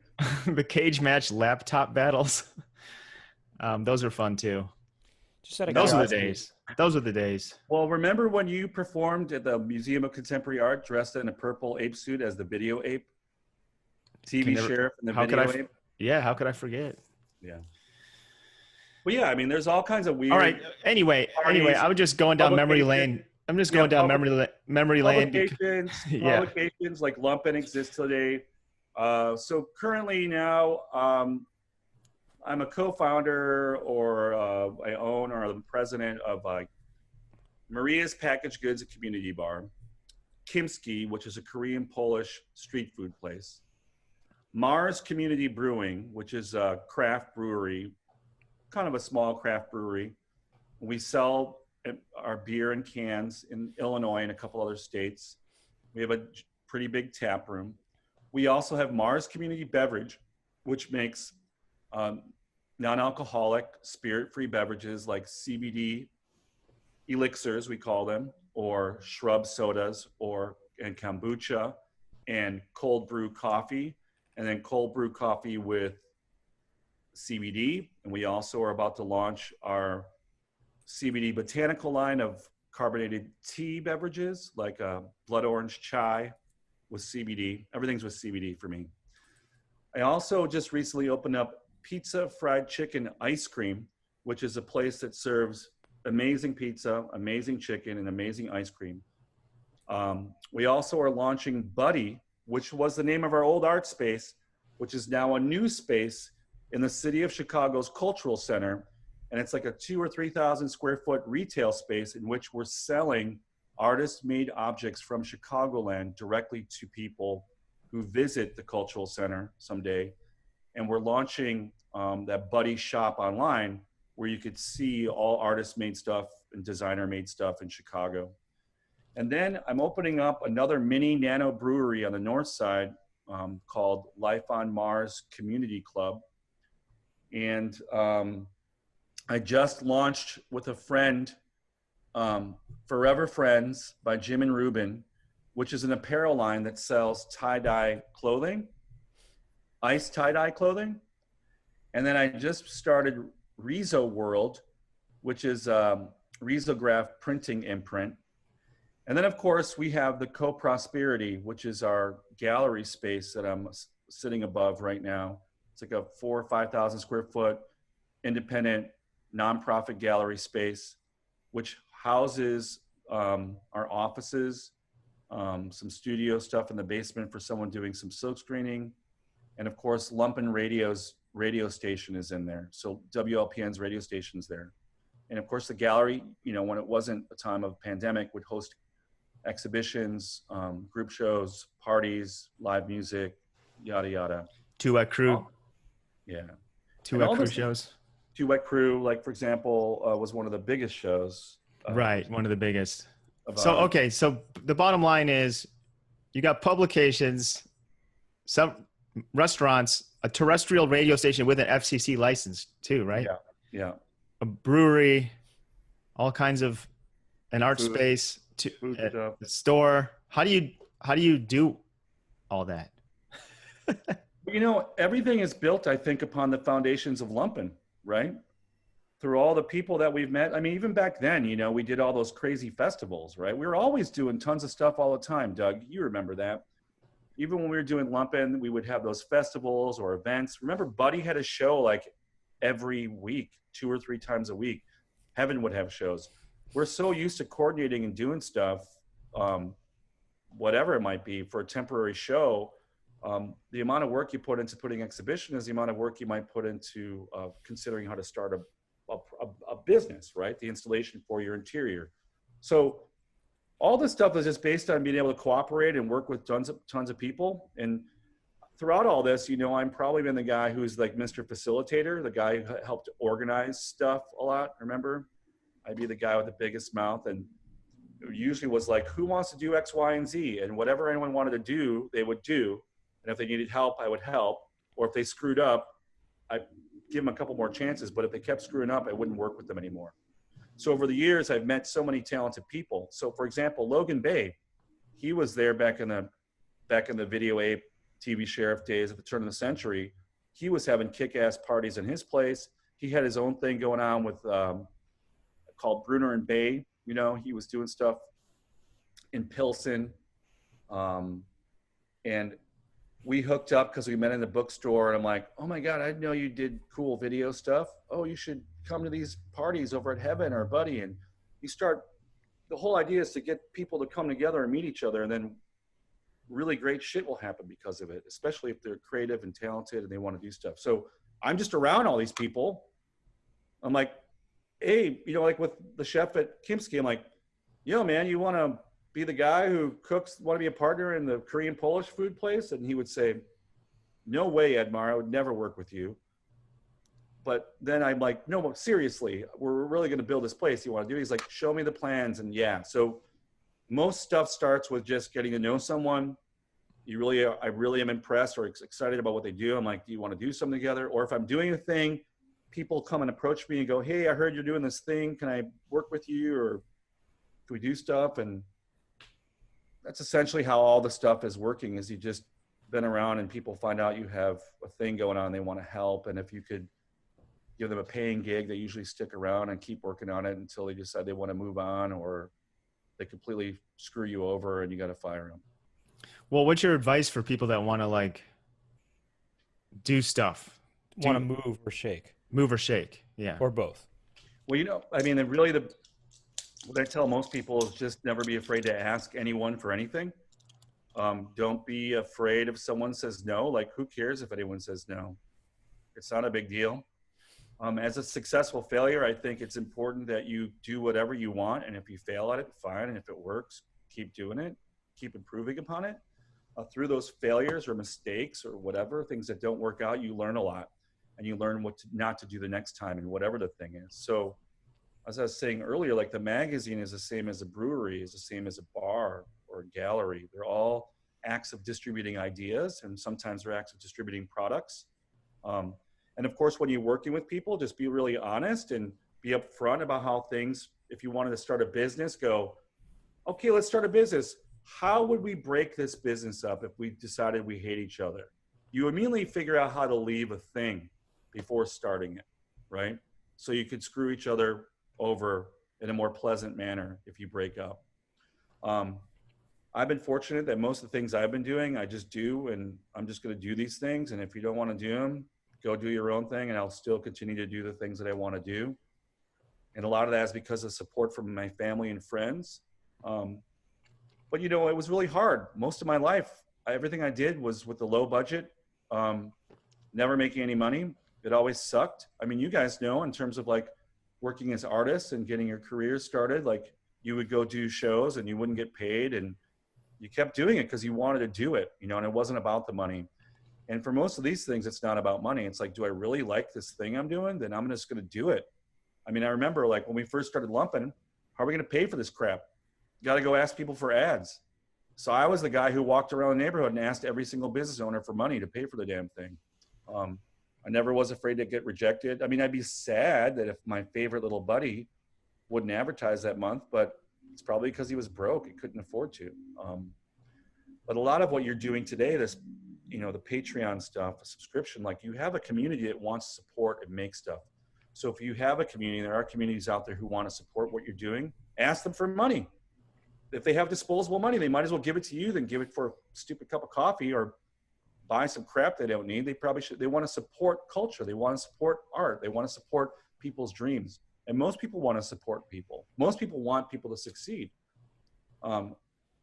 Speaker 1: The cage match laptop battles. Those are fun too. Those are the days. Those are the days.
Speaker 6: Well, remember when you performed at the Museum of Contemporary Art dressed in a purple ape suit as the video ape? Sheriff and the video ape?
Speaker 1: Yeah, how could I forget?
Speaker 6: Yeah. Well, yeah, I mean, there's all kinds of weird...
Speaker 1: All right, anyway, I was just going down memory lane. I'm just going down memory lane.
Speaker 6: Publications like Lumpen exist today. So currently now, I'm a co-founder or I own or the president of Maria's Packaged Goods, a community bar. Kimski, which is a Korean-Polish street food place. Mars Community Brewing, which is a craft brewery, kind of a small craft brewery. We sell our beer in cans in Illinois and a couple other states. We have a pretty big tap room. We also have Mars Community Beverage, which makes non-alcoholic, spirit-free beverages like CBD elixirs, we call them, or shrub sodas, and kombucha, and cold brew coffee, and then cold brew coffee with CBD, and we also are about to launch our CBD botanical line of carbonated tea beverages, like a blood orange chai with CBD. Everything's with CBD for me. I also just recently opened up Pizza Fried Chicken Ice Cream, which is a place that serves amazing pizza, amazing chicken, and amazing ice cream. We also are launching Buddy, which was the name of our old art space, which is now a new space in the city of Chicago's Cultural Center. And it's like a 2,000 or 3,000 square foot retail space in which we're selling artist-made objects from Chicagoland directly to people who visit the Cultural Center someday. And we're launching that Buddy shop online where you could see all artist-made stuff and designer-made stuff in Chicago. And then I'm opening up another mini nano brewery on the north side called Life on Mars Community Club. And I just launched with a friend, Forever Friends by Jim and Ruben, which is an apparel line that sells tie-dye clothing, ice tie-dye clothing. And then I just started Rizo World, which is risograph printing imprint. And then, of course, we have the Co-Prosperity, which is our gallery space that I'm sitting above right now. It's like a 4,000 or 5,000 square foot independent nonprofit gallery space, which houses our offices, some studio stuff in the basement for someone doing some silk screening. And of course, Lumpen Radio's radio station is in there. So WLPN's radio station's there. And of course, the gallery, you know, when it wasn't a time of pandemic, would host exhibitions, group shows, parties, live music, yada, yada.
Speaker 1: Two Wet Crew.
Speaker 6: Yeah.
Speaker 1: Two Wet Crew shows.
Speaker 6: Two Wet Crew, like, for example, was one of the biggest shows.
Speaker 1: Right, one of the biggest. So the bottom line is you got publications, some restaurants, a terrestrial radio station with an FCC license too, right?
Speaker 6: Yeah, yeah.
Speaker 1: A brewery, all kinds of an art
Speaker 6: Food,
Speaker 1: space,
Speaker 6: stuff.
Speaker 1: a store. How do you do all that?
Speaker 6: You know, everything is built, I think, upon the foundations of Lumpen, right? Through all the people that we've met. I mean, even back then, you know, we did all those crazy festivals, right? We were always doing tons of stuff all the time, Doug. You remember that. Even when we were doing Lumpen, we would have those festivals or events. Remember, Buddy had a show like every week, 2 or 3 times a week. Heaven would have shows. We're so used to coordinating and doing stuff, whatever it might be, for a temporary show. The amount of work you put into putting exhibition is the amount of work you might put into considering how to start a business, right? The installation for your interior. So all this stuff is just based on being able to cooperate and work with tons of people. And throughout all this, you know, I'm probably been the guy who's like Mr. Facilitator, the guy who helped organize stuff a lot. Remember, I'd be the guy with the biggest mouth, and it usually was like, who wants to do X, Y, and Z? And whatever anyone wanted to do, they would do. And if they needed help, I would help. Or if they screwed up, I'd give them a couple more chances. But if they kept screwing up, I wouldn't work with them anymore. So over the years, I've met so many talented people. So for example, Logan Bay, he was there back in the Video Ape TV Sheriff days at the turn of the century. He was having kick-ass parties in his place. He had his own thing going on with called Bruner and Bay. You know, he was doing stuff in Pilsen. And we hooked up because we met in the bookstore, and I'm like, oh my God, I didn't know you did cool video stuff. Oh, you should come to these parties over at Heaven or Buddy. And you start, the whole idea is to get people to come together and meet each other, and then really great shit will happen because of it, especially if they're creative and talented and they want to do stuff. So I'm just around all these people. I'm like, hey, you know, like with the chef at Kimski, I'm like, yo, man, you want to be the guy who cooks, want to be a partner in the Korean Polish food place? And he would say, no way, Edmar, I would never work with you. But then I'm like, no, seriously, we're really going to build this place. You want to do it? He's like, show me the plans. And yeah, so most stuff starts with just getting to know someone. I really am impressed or excited about what they do. I'm like, do you want to do something together? Or if I'm doing a thing, people come and approach me and go, hey, I heard you're doing this thing. Can I work with you? Or can we do stuff? And that's essentially how all the stuff is working, is you just been around and people find out you have a thing going on, they want to help. And if you could give them a paying gig, they usually stick around and keep working on it until they decide they want to move on, or they completely screw you over and you got to fire them.
Speaker 1: Well, what's your advice for people that want to like do stuff?
Speaker 2: Want to move or shake?
Speaker 1: Move or shake, yeah.
Speaker 2: Or both.
Speaker 6: Well, you know, I mean, and really what I tell most people is just never be afraid to ask anyone for anything. Don't be afraid if someone says no. Like, who cares if anyone says no? It's not a big deal. As a successful failure, I think it's important that you do whatever you want. And if you fail at it, fine. And if it works, keep doing it, keep improving upon it. Through those failures or mistakes or whatever, things that don't work out, you learn a lot. And you learn what not to do the next time and whatever the thing is. So as I was saying earlier, like the magazine is the same as a brewery, is the same as a bar or a gallery. They're all acts of distributing ideas, and sometimes they're acts of distributing products. And of course, when you're working with people, just be really honest and be upfront about how things, if you wanted to start a business, go, okay, let's start a business. How would we break this business up if we decided we hate each other? You immediately figure out how to leave a thing before starting it, right? So you could screw each other over in a more pleasant manner if you break up. I've been fortunate that most of the things I've been doing, I just do, and I'm just going to do these things. And if you don't want to do them, go do your own thing, and I'll still continue to do the things that I want to do. And a lot of that is because of support from my family and friends. But, you know, it was really hard. Most of my life, everything I did was with a low budget, never making any money. It always sucked. I mean, you guys know, in terms of like working as artists and getting your career started, like you would go do shows and you wouldn't get paid, and you kept doing it because you wanted to do it, you know, and it wasn't about the money. And for most of these things, it's not about money. It's like, do I really like this thing I'm doing? Then I'm just going to do it. I mean, I remember like when we first started Lumpen, how are we going to pay for this crap? You got to go ask people for ads. So I was the guy who walked around the neighborhood and asked every single business owner for money to pay for the damn thing. I never was afraid to get rejected. I mean, I'd be sad that if my favorite little buddy wouldn't advertise that month, but it's probably because he was broke. He couldn't afford to. But a lot of what you're doing today, this, you know, the Patreon stuff, the subscription, like you have a community that wants to support and make stuff. So if you have a community, there are communities out there who want to support what you're doing, ask them for money. If they have disposable money, they might as well give it to you than give it for a stupid cup of coffee or buy some crap they don't need. They probably should. They want to support culture. They want to support art. They want to support people's dreams. And most people want to support people. Most people want people to succeed.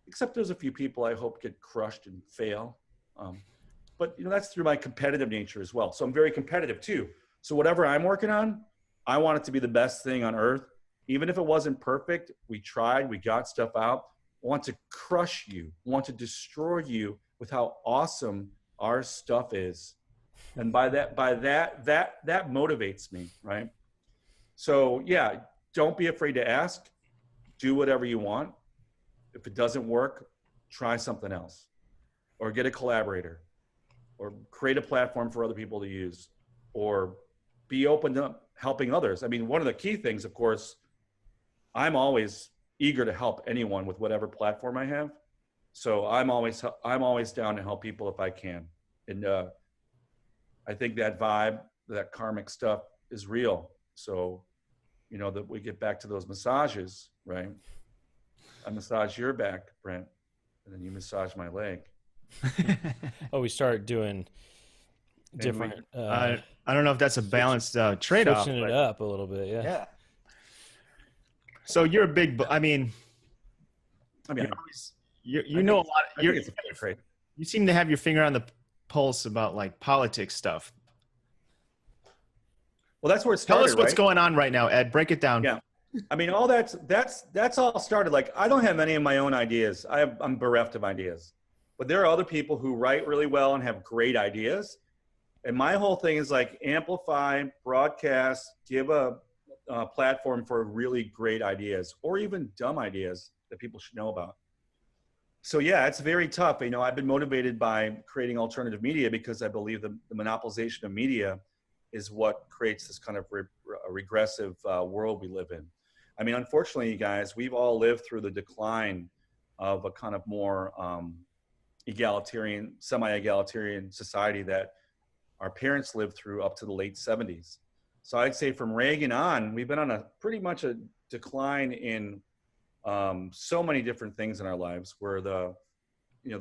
Speaker 6: Except there's a few people I hope get crushed and fail. But you know, that's through my competitive nature as well. So I'm very competitive too. So whatever I'm working on, I want it to be the best thing on earth. Even if it wasn't perfect, we tried, we got stuff out. I want to crush you, I want to destroy you with how awesome our stuff is. And by that motivates me, right? So yeah, don't be afraid to ask, do whatever you want. If it doesn't work, try something else, or get a collaborator, or create a platform for other people to use, or be open to helping others. I mean, one of the key things, of course, I'm always eager to help anyone with whatever platform I have. So I'm always down to help people if I can. And I think that vibe, that karmic stuff is real. So, you know, that we get back to those massages, right? I massage your back, Brent, and then you massage my leg.
Speaker 2: Oh, we started doing different.
Speaker 1: I don't know if that's a balanced trade-off.
Speaker 2: Switching it up a little bit, yeah.
Speaker 1: Yeah. So you're a big. I mean, you know a lot. You seem to have your finger on the pulse about like politics stuff.
Speaker 6: Well, that's where it started.
Speaker 1: Tell us what's going on right now, Ed. Break it down.
Speaker 6: Yeah. I mean, all that's all started. Like, I don't have any of my own ideas. I'm bereft of ideas. But there are other people who write really well and have great ideas. And my whole thing is like amplify, broadcast, give a platform for really great ideas, or even dumb ideas that people should know about. So yeah, it's very tough. You know, I've been motivated by creating alternative media because I believe the monopolization of media is what creates this kind of regressive world we live in. I mean, unfortunately, you guys, we've all lived through the decline of a kind of more egalitarian, semi-egalitarian society that our parents lived through up to the late 70s. So I'd say from Reagan on, we've been on a pretty much a decline in so many different things in our lives, where the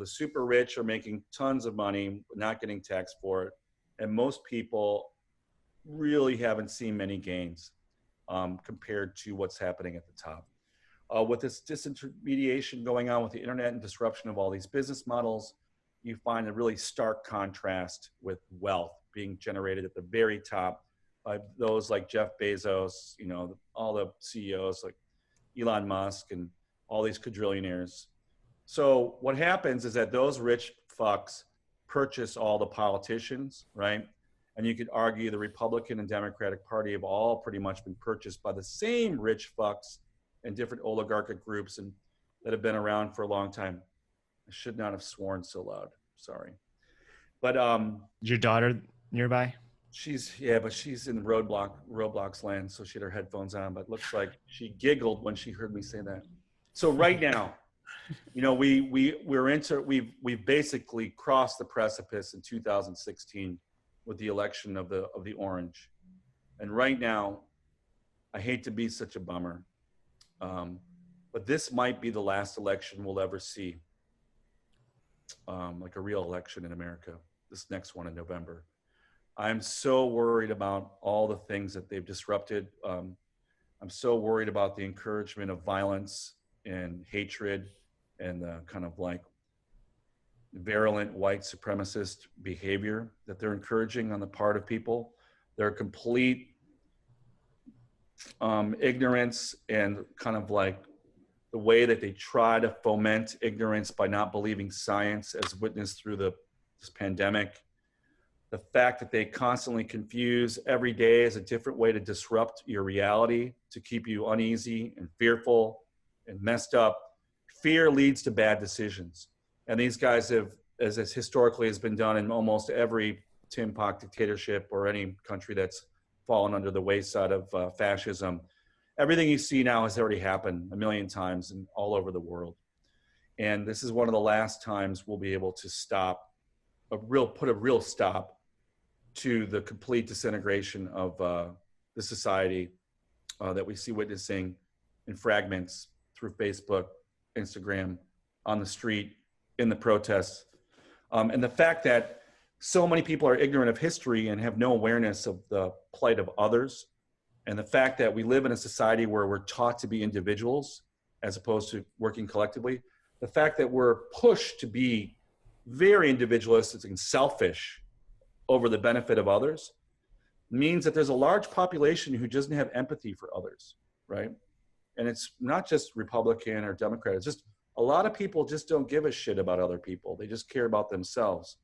Speaker 6: super rich are making tons of money, not getting taxed for it, and most people really haven't seen many gains compared to what's happening at the top. With this disintermediation going on with the internet and disruption of all these business models, you find a really stark contrast with wealth being generated at the very top by those like Jeff Bezos, all the CEOs like Elon Musk and all these quadrillionaires. So what happens is that those rich fucks purchase all the politicians, right? And you could argue the Republican and Democratic Party have all pretty much been purchased by the same rich fucks and different oligarchic groups and that have been around for a long time. I should not have sworn so loud. Sorry. But
Speaker 1: Is your daughter nearby?
Speaker 6: she's in Roblox land, so she had her headphones on, but it looks like she giggled when she heard me say that. So right now, we've basically crossed the precipice in 2016 with the election of the orange. And right now, I hate to be such a bummer, but this might be the last election we'll ever see, like a real election in America, this next one in November. I'm so worried about all the things that they've disrupted. I'm so worried about the encouragement of violence and hatred and the kind of like virulent white supremacist behavior that they're encouraging on the part of people. Their complete ignorance and kind of like the way that they try to foment ignorance by not believing science, as witnessed through this pandemic. The fact that they constantly confuse every day as a different way to disrupt your reality, to keep you uneasy and fearful and messed up. Fear leads to bad decisions. And these guys have, as historically has been done in almost every Tin Pot dictatorship or any country that's fallen under the wayside of fascism, everything you see now has already happened a million times and all over the world. And this is one of the last times we'll be able to put a real stop to the complete disintegration of the society that we see witnessing in fragments through Facebook, Instagram, on the street, in the protests. And the fact that so many people are ignorant of history and have no awareness of the plight of others. And the fact that we live in a society where we're taught to be individuals as opposed to working collectively. The fact that we're pushed to be very individualistic and selfish over the benefit of others means that there's a large population who doesn't have empathy for others, right? And it's not just Republican or Democrat, it's just a lot of people just don't give a shit about other people. They just care about themselves.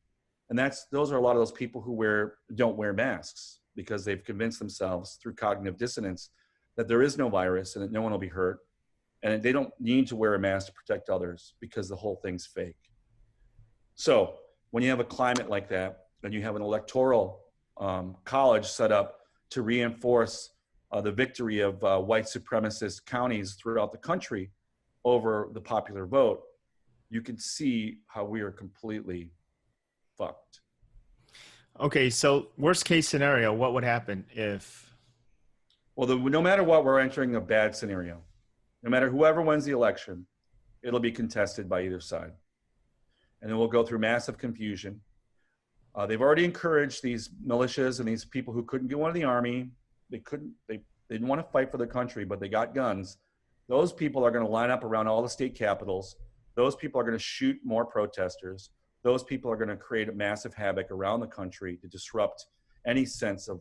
Speaker 6: And those are a lot of those people who don't wear masks because they've convinced themselves through cognitive dissonance that there is no virus and that no one will be hurt. And they don't need to wear a mask to protect others because the whole thing's fake. So when you have a climate like that, and you have an electoral college set up to reinforce the victory of white supremacist counties throughout the country over the popular vote, you can see how we are completely fucked.
Speaker 1: Okay, so worst case scenario, what would happen if?
Speaker 6: Well, no matter what, we're entering a bad scenario. No matter whoever wins the election, it'll be contested by either side. And then we'll go through massive confusion. They've already encouraged these militias and these people who couldn't go into the army. They didn't want to fight for their country, but they got guns. Those people are going to line up around all the state capitals. Those people are going to shoot more protesters. Those people are going to create a massive havoc around the country to disrupt any sense of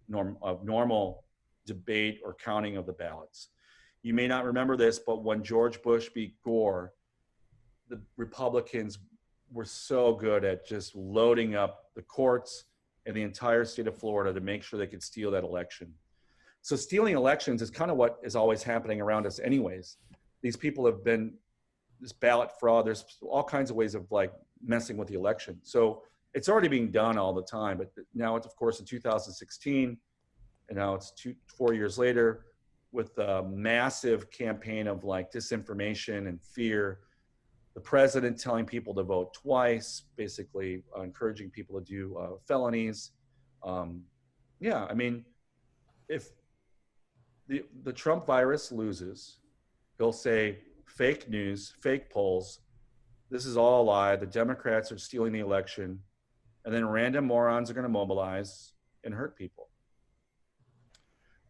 Speaker 6: normal debate or counting of the ballots. You may not remember this, but when George Bush beat Gore, the Republicans were so good at just loading up the courts and the entire state of Florida to make sure they could steal that election. So stealing elections is kind of what is always happening around us anyways. These people have been, this ballot fraud, there's all kinds of ways of like messing with the election. So it's already being done all the time, but now it's of course in 2016, and now it's 4 years later with a massive campaign of like disinformation and fear. The president telling people to vote twice, basically encouraging people to do felonies. I mean, if the Trump virus loses, he'll say fake news, fake polls. This is all a lie. The Democrats are stealing the election. And then random morons are going to mobilize and hurt people.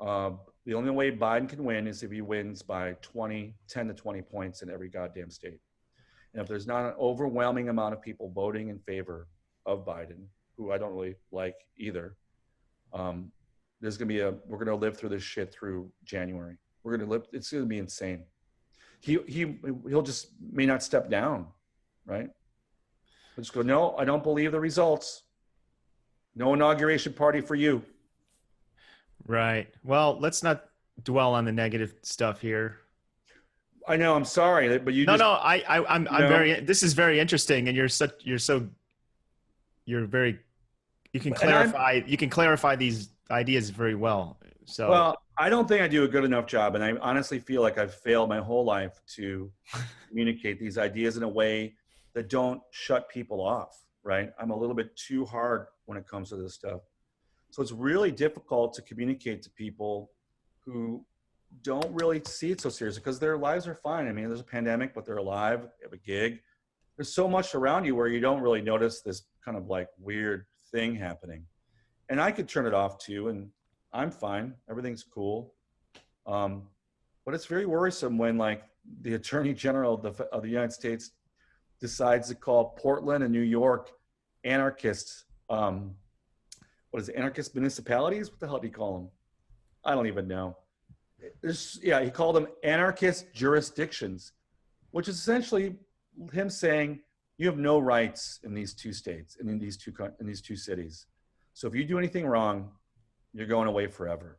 Speaker 6: The only way Biden can win is if he wins by 10 to 20 points in every goddamn state. And if there's not an overwhelming amount of people voting in favor of Biden, who I don't really like either, we're going to live through this shit through January. It's going to be insane. He'll just may not step down, right? He'll just go, no, I don't believe the results. No inauguration party for you.
Speaker 1: Right. Well, let's not dwell on the negative stuff here.
Speaker 6: I know. I'm sorry, but
Speaker 1: I'm very. This is very interesting, and you can clarify. You can clarify these ideas very well. So.
Speaker 6: Well, I don't think I do a good enough job, and I honestly feel like I've failed my whole life to communicate these ideas in a way that don't shut people off. Right? I'm a little bit too hard when it comes to this stuff. So it's really difficult to communicate to people who don't really see it so seriously because their lives are fine. I mean, there's a pandemic, but they're alive, they have a gig. There's so much around you where you don't really notice this kind of like weird thing happening. And I could turn it off too, and I'm fine. Everything's cool. But it's very worrisome when like the Attorney General of the United States decides to call Portland and New York anarchists. What is it, anarchist municipalities? What the hell did he call them? I don't even know. He called them anarchist jurisdictions, which is essentially him saying you have no rights in these two states and in these two cities. So if you do anything wrong, you're going away forever.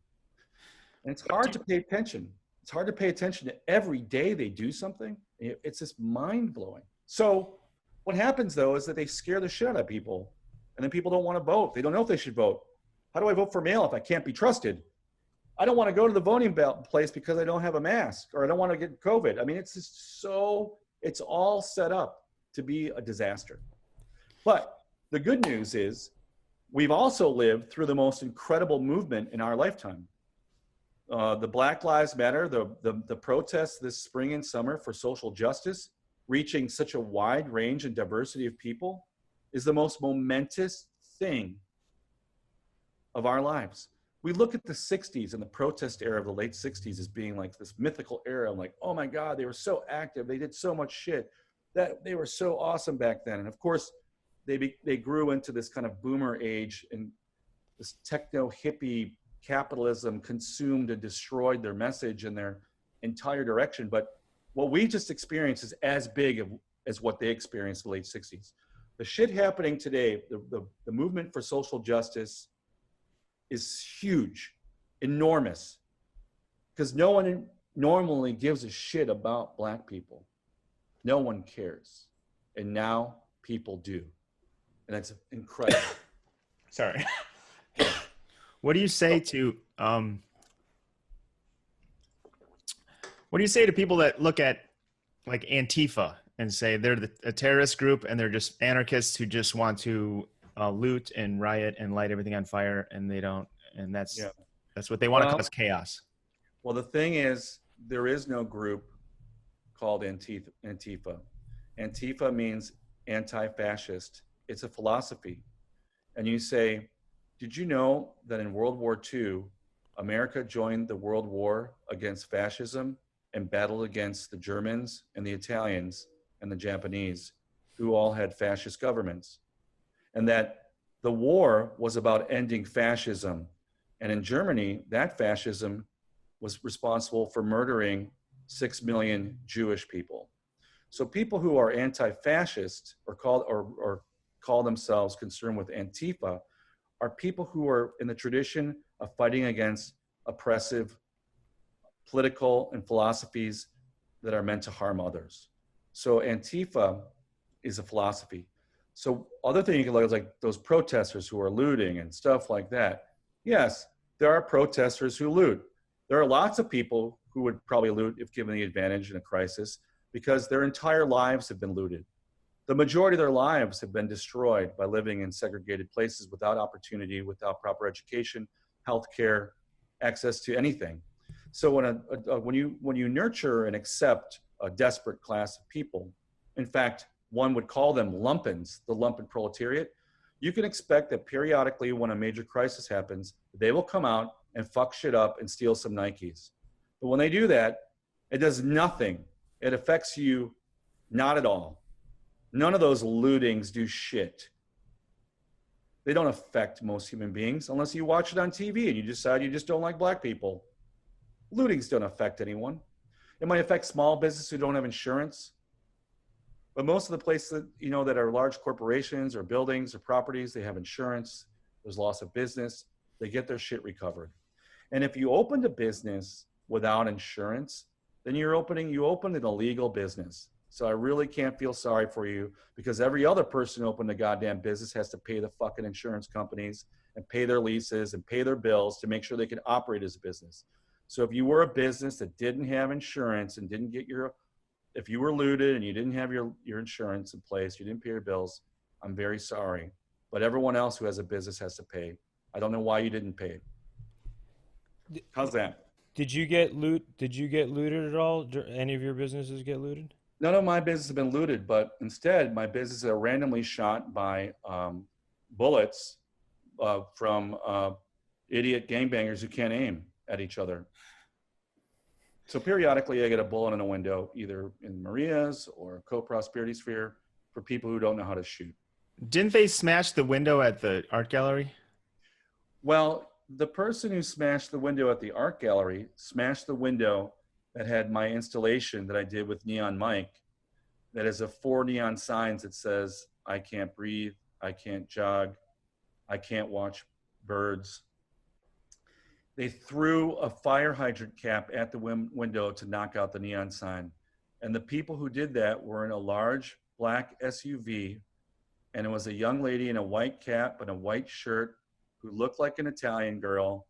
Speaker 6: And it's hard to pay attention. It's hard to pay attention to every day they do something. It's just mind blowing. So what happens though is that they scare the shit out of people. And then people don't want to vote. They don't know if they should vote. How do I vote for mail if I can't be trusted? I don't want to go to the voting place because I don't have a mask or I don't want to get COVID. I mean, it's just it's all set up to be a disaster. But the good news is we've also lived through the most incredible movement in our lifetime. The Black Lives Matter, the protests this spring and summer for social justice, reaching such a wide range and diversity of people, is the most momentous thing of our lives. We look at the 60s and the protest era of the late 60s as being like this mythical era. I'm like, oh my God, they were so active. They did so much shit. That they were so awesome back then. And of course, they grew into this kind of boomer age, and this techno hippie capitalism consumed and destroyed their message and their entire direction. But what we just experienced is as big as what they experienced in the late 60s. The shit happening today, the movement for social justice is huge, enormous, because no one normally gives a shit about Black people. No one cares. And now people do. And that's incredible.
Speaker 1: Sorry. What do you say to people that look at like Antifa and say they're a terrorist group and they're just anarchists who just want to loot and riot and light everything on fire, and they don't, and that's what they want to cause chaos?
Speaker 6: Well, the thing is, there is no group called Antifa. Antifa means anti-fascist. It's a philosophy. And you say, did you know that in World War II, America joined the World War against fascism and battled against the Germans and the Italians and the Japanese, who all had fascist governments? And that the war was about ending fascism. And in Germany, that fascism was responsible for murdering 6 million Jewish people. So people who are anti-fascist or call themselves concerned with Antifa are people who are in the tradition of fighting against oppressive political and philosophies that are meant to harm others. So Antifa is a philosophy. So other thing you can look at is like those protesters who are looting and stuff like that. Yes, there are protesters who loot. There are lots of people who would probably loot if given the advantage in a crisis, because their entire lives have been looted. The majority of their lives have been destroyed by living in segregated places without opportunity, without proper education, healthcare, access to anything. So when you nurture and accept a desperate class of people, in fact, one would call them lumpens, the lumpen proletariat, you can expect that periodically when a major crisis happens, they will come out and fuck shit up and steal some Nikes. But when they do that, it does nothing. It affects you not at all. None of those lootings do shit. They don't affect most human beings unless you watch it on TV and you decide you just don't like black people. Lootings don't affect anyone. It might affect small businesses who don't have insurance. But most of the places that, you know, that are large corporations or buildings or properties, they have insurance. There's loss of business. They get their shit recovered. And if you opened a business without insurance, then you opened an illegal business. So I really can't feel sorry for you, because every other person who opened a goddamn business has to pay the fucking insurance companies and pay their leases and pay their bills to make sure they can operate as a business. So if you were a business that didn't have insurance and didn't get if you were looted and you didn't have your insurance in place, you didn't pay your bills, I'm very sorry. But everyone else who has a business has to pay. I don't know why you didn't pay. How's that?
Speaker 2: Did you get looted at all? Did any of your businesses get looted?
Speaker 6: None of my businesses have been looted, but instead my businesses are randomly shot by bullets from idiot gangbangers who can't aim at each other. So periodically I get a bullet in a window, either in Maria's or Co-Prosperity Sphere, for people who don't know how to shoot.
Speaker 1: Didn't they smash the window at the art gallery?
Speaker 6: Well, the person who smashed the window at the art gallery smashed the window that had my installation that I did with Neon Mike. That is 4 neon signs that says, I can't breathe, I can't jog, I can't watch birds. They threw a fire hydrant cap at the window to knock out the neon sign. And the people who did that were in a large black SUV. And it was a young lady in a white cap and a white shirt who looked like an Italian girl,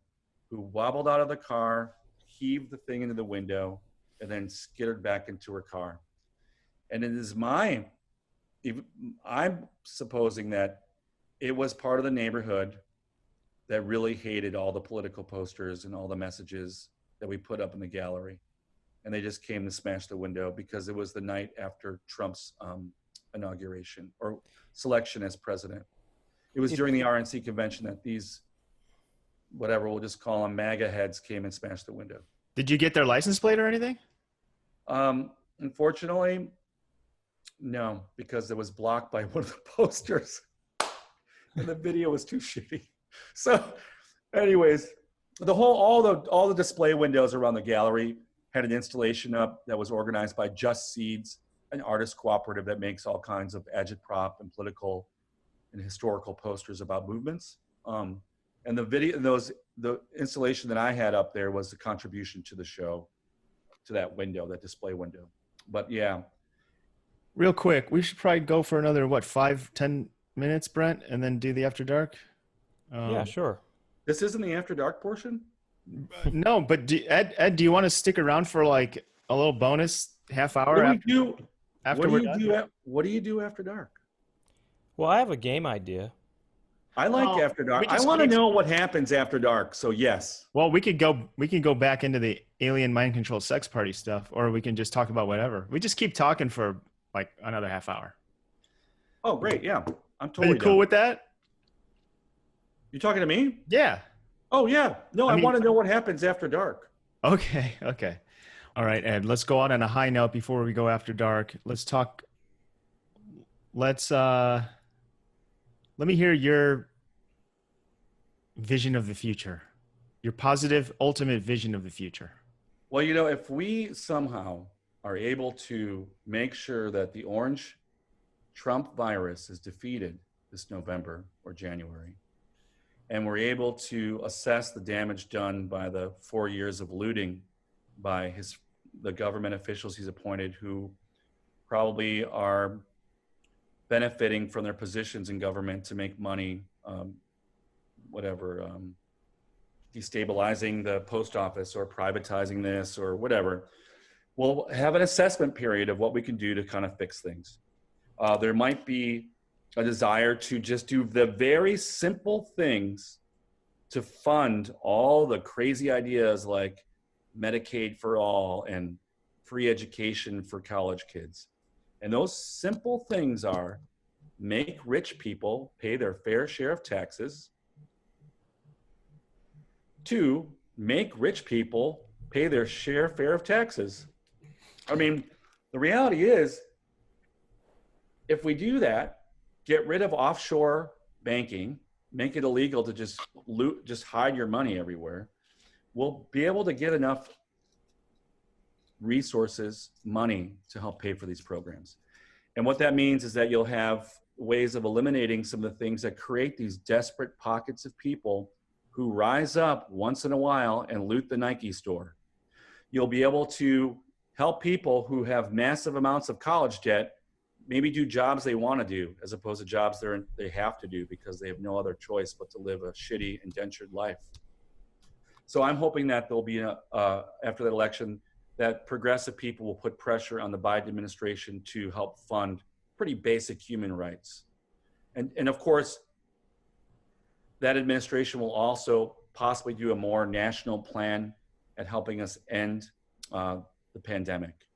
Speaker 6: who wobbled out of the car, heaved the thing into the window, and then skittered back into her car. And it is I'm supposing that it was part of the neighborhood that really hated all the political posters and all the messages that we put up in the gallery. And they just came to smash the window because it was the night after Trump's inauguration or selection as president. It was during the RNC convention that these, whatever, we'll just call them MAGA heads, came and smashed the window.
Speaker 1: Did you get their license plate or anything?
Speaker 6: Unfortunately, no, because it was blocked by one of the posters and the video was too shitty. So anyways, all the display windows around the gallery had an installation up that was organized by Just Seeds, an artist cooperative that makes all kinds of agitprop and political and historical posters about movements. And the installation that I had up there was the contribution to the show, to that window, that display window. But yeah.
Speaker 1: Real quick, we should probably go for another, 5-10 minutes, Brent, and then do the After Dark?
Speaker 2: Yeah, sure.
Speaker 6: This isn't the After Dark portion?
Speaker 1: No, but Ed, do you want to stick around for like a little bonus half hour?
Speaker 6: What do you do after dark?
Speaker 2: Well, I have a game idea.
Speaker 6: I like After Dark. I want to know what happens after dark. So yes.
Speaker 1: Well, we can go back into the alien mind control sex party stuff, or we can just talk about whatever. We just keep talking for like another half hour.
Speaker 6: Oh, great. Yeah. I'm
Speaker 1: Are
Speaker 6: totally
Speaker 1: you cool with that?
Speaker 6: You talking to me?
Speaker 1: Yeah.
Speaker 6: Oh yeah. No, I want to know what happens after dark.
Speaker 1: Okay. All right, Ed, let's go out on a high note before we go after dark. Let me hear your vision of the future, your positive, ultimate vision of the future.
Speaker 6: Well, if we somehow are able to make sure that the orange Trump virus is defeated this November or January, and we're able to assess the damage done by the 4 years of looting by the government officials he's appointed, who probably are benefiting from their positions in government to make money, destabilizing the post office or privatizing this or whatever. We'll have an assessment period of what we can do to kind of fix things. There might be a desire to just do the very simple things to fund all the crazy ideas like Medicaid for all and free education for college kids. And those simple things are: make rich people pay their fair share of taxes. 2, make rich people pay their fair of taxes. I mean, the reality is, if we do that, get rid of offshore banking, make it illegal to just hide your money everywhere, we'll be able to get enough resources, money to help pay for these programs. And what that means is that you'll have ways of eliminating some of the things that create these desperate pockets of people who rise up once in a while and loot the Nike store. You'll be able to help people who have massive amounts of college debt maybe do jobs they want to do as opposed to jobs they have to do because they have no other choice but to live a shitty, indentured life. So I'm hoping that there'll be, after that election, that progressive people will put pressure on the Biden administration to help fund pretty basic human rights. And of course, that administration will also possibly do a more national plan at helping us end the pandemic.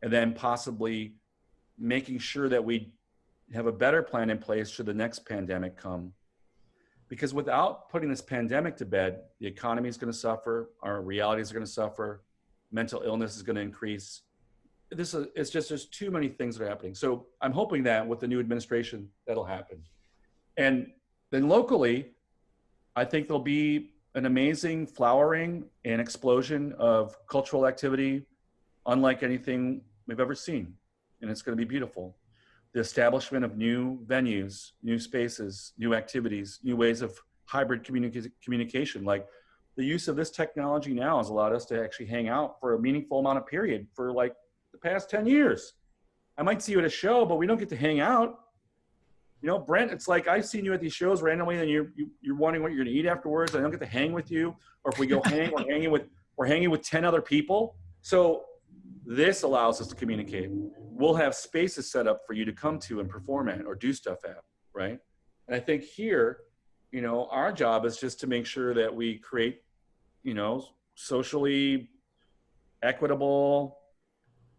Speaker 6: And then possibly making sure that we have a better plan in place should the next pandemic come. Because without putting this pandemic to bed, the economy is going to suffer, our realities are going to suffer, mental illness is going to increase. It's just, there's too many things that are happening. So I'm hoping that with the new administration, that'll happen. And then locally, I think there'll be an amazing flowering and explosion of cultural activity unlike anything we've ever seen. And it's going to be beautiful. The establishment of new venues, new spaces, new activities, new ways of hybrid communication. Like the use of this technology now has allowed us to actually hang out for a meaningful amount of period for like the past 10 years. I might see you at a show, but we don't get to hang out. You know, Brent, it's like I've seen you at these shows randomly and you're wondering what you're going to eat afterwards. I don't get to hang with you. Or if we go hang, we're hanging with 10 other people. So this allows us to communicate. We'll have spaces set up for you to come to and perform at or do stuff at, right? And I think here, you know, our job is just to make sure that we create, you know, socially equitable,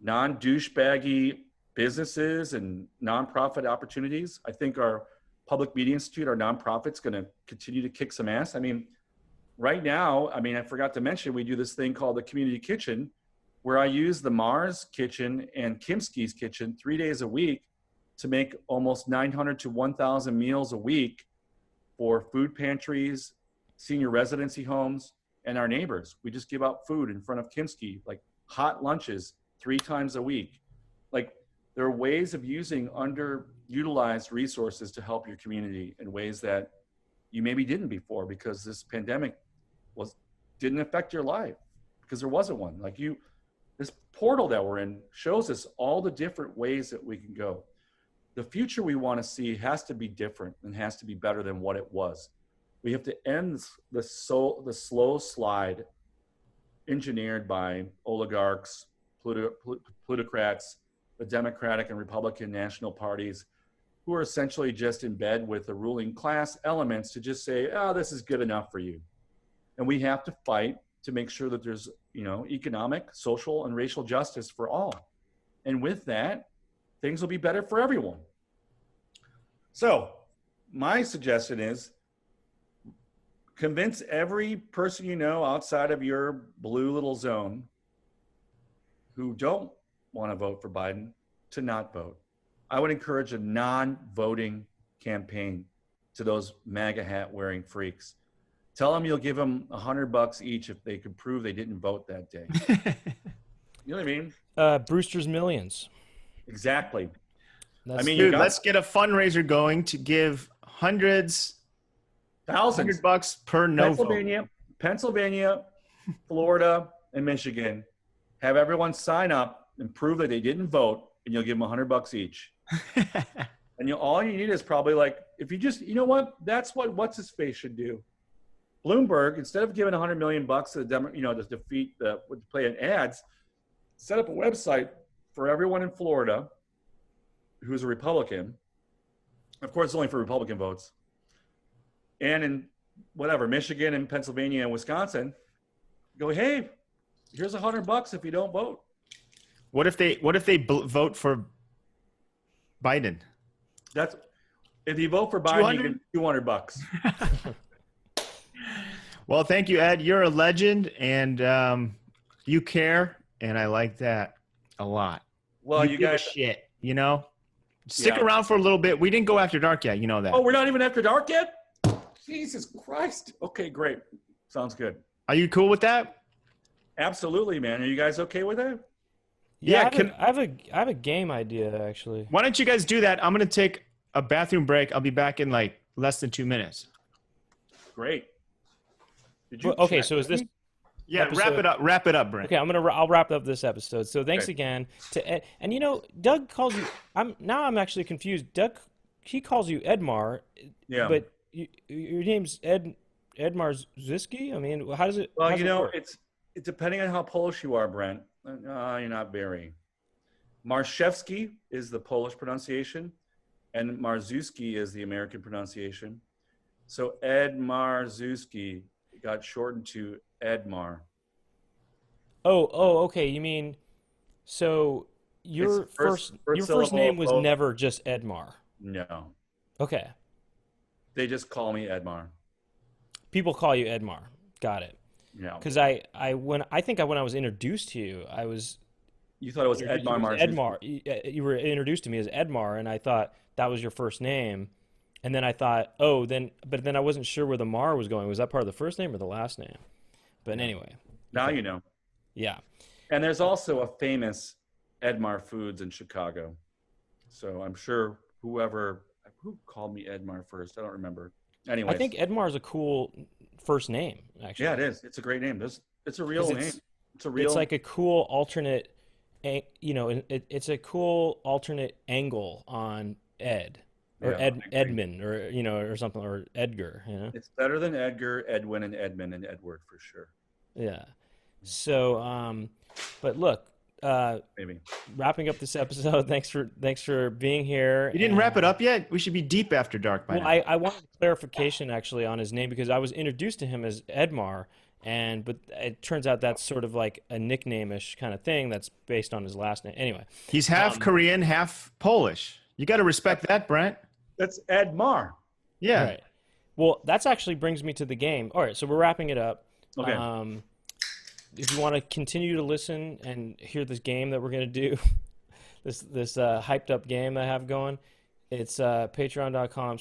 Speaker 6: non-douchebaggy businesses and nonprofit opportunities. I think our Public Media Institute, our nonprofit's going to continue to kick some ass. I mean, right now, I forgot to mention, we do this thing called the Community Kitchen, where I use the Mars kitchen and Kimski's kitchen 3 days a week to make almost 900 to 1,000 meals a week for food pantries, senior residency homes, and our neighbors. We just give out food in front of Kimski, like hot lunches 3 times a week. Like, there are ways of using underutilized resources to help your community in ways that you maybe didn't before because this pandemic didn't affect your life because there wasn't one. Like this portal that we're in shows us all the different ways that we can go. The future we want to see has to be different and has to be better than what it was. We have to end the slow slide engineered by oligarchs, plutocrats, the Democratic and Republican national parties, who are essentially just in bed with the ruling class elements to just say, oh, this is good enough for you. And we have to fight to make sure that there's, you know, economic, social, and racial justice for all. And with that, things will be better for everyone. So my suggestion is convince every person you know outside of your blue little zone who don't want to vote for Biden to not vote. I would encourage a non-voting campaign to those MAGA hat wearing freaks. Tell them you'll give them $100 each if they could prove they didn't vote that day. You know what I mean?
Speaker 2: Brewster's Millions.
Speaker 6: Exactly.
Speaker 1: Dude, let's get a fundraiser going to give thousands, $100 per no vote.
Speaker 6: Pennsylvania, Florida, and Michigan. Have everyone sign up and prove that they didn't vote, and you'll give them $100 each. And all you need is probably like, if you just, you know what? That's what what's his face should do. Bloomberg, instead of giving $100 million to the to defeat to play in ads, set up a website for everyone in Florida who's a Republican. Of course, it's only for Republican votes. And in whatever, Michigan and Pennsylvania and Wisconsin, go, hey, here's $100 if you don't vote.
Speaker 1: What if they vote for Biden?
Speaker 6: That's if you vote for Biden, you get $200.
Speaker 1: Well, thank you, Ed. You're a legend, and you care, and I like that a lot.
Speaker 6: Well, you
Speaker 1: give
Speaker 6: guys,
Speaker 1: a shit, you know. Stick
Speaker 6: Yeah.
Speaker 1: around for a little bit. We didn't go after dark yet, you know that.
Speaker 6: oh, we're not even after dark yet? Jesus Christ. Okay, great. Sounds good.
Speaker 1: Are you cool with that?
Speaker 6: Absolutely, man. Are you guys okay with that?
Speaker 1: Yeah.
Speaker 2: I have a game idea actually.
Speaker 1: Why don't you guys do that? I'm gonna take a bathroom break. I'll be back in like less than 2 minutes.
Speaker 6: Great. Did you
Speaker 2: Well, okay,
Speaker 6: check?
Speaker 2: so is this
Speaker 1: Yeah,
Speaker 2: episode-
Speaker 1: wrap it up, Brent.
Speaker 2: okay? I'll wrap up this episode. So thanks
Speaker 6: Okay.
Speaker 2: again to Ed. And you know, Doug calls you. I'm actually confused. Doug, he calls you Edmar,
Speaker 6: Yeah.
Speaker 2: but your name's Ed Marzewski. I mean, how does it?
Speaker 6: Well,
Speaker 2: how's
Speaker 6: you
Speaker 2: it
Speaker 6: know,
Speaker 2: work?
Speaker 6: it's depending on how Polish you are, Brent. You're not very. Marszewski is the Polish pronunciation, and Marzewski is the American pronunciation. So Ed Marzewski got shortened to Edmar.
Speaker 2: Okay. You mean so your
Speaker 6: It's first
Speaker 2: your first
Speaker 6: syllable
Speaker 2: name was
Speaker 6: of-
Speaker 2: never just Edmar.
Speaker 6: No,
Speaker 2: Okay.
Speaker 6: they just call me Edmar.
Speaker 2: People call you Edmar. Got it.
Speaker 6: Yeah,
Speaker 2: Because when I was introduced to you, I was
Speaker 6: you thought it was Edmar Marzewski.
Speaker 2: Edmar. You were introduced to me as Edmar, and I thought that was your first name. And then I thought, but then I wasn't sure where the Mar was going. Was that part of the first name or the last name? But anyway,
Speaker 6: Now you know.
Speaker 2: yeah.
Speaker 6: And there's also a famous Edmar Foods in Chicago. So I'm sure who called me Edmar first, I don't remember. Anyway,
Speaker 2: I think Edmar is a cool first name, actually.
Speaker 6: yeah, it is. It's a great name. It's a real
Speaker 2: 'Cause
Speaker 6: name. It's a real.
Speaker 2: It's like a cool alternate, it's a cool alternate angle on Ed or
Speaker 6: Yeah, I agree.
Speaker 2: Edmund or or something, or Edgar.
Speaker 6: It's better than Edgar, Edwin, and Edmund and Edward for sure.
Speaker 2: Yeah. So, but look,
Speaker 6: Maybe.
Speaker 2: wrapping up this episode. Thanks for being here.
Speaker 1: You didn't wrap it up yet? We should be deep after dark by
Speaker 2: Well,
Speaker 1: now.
Speaker 2: I wanted clarification actually on his name because I was introduced to him as Edmar, but it turns out that's sort of like a nickname-ish kind of thing that's based on his last name. Anyway,
Speaker 1: He's half Korean, half Polish. You got to respect that, Brent.
Speaker 6: That's Edmar.
Speaker 1: Yeah.
Speaker 2: right. Well, that's actually brings me to the game. All right, so we're wrapping it up.
Speaker 6: Okay.
Speaker 2: If you want to continue to listen and hear this game that we're going to do, this hyped up game I have going, it's patreon.com/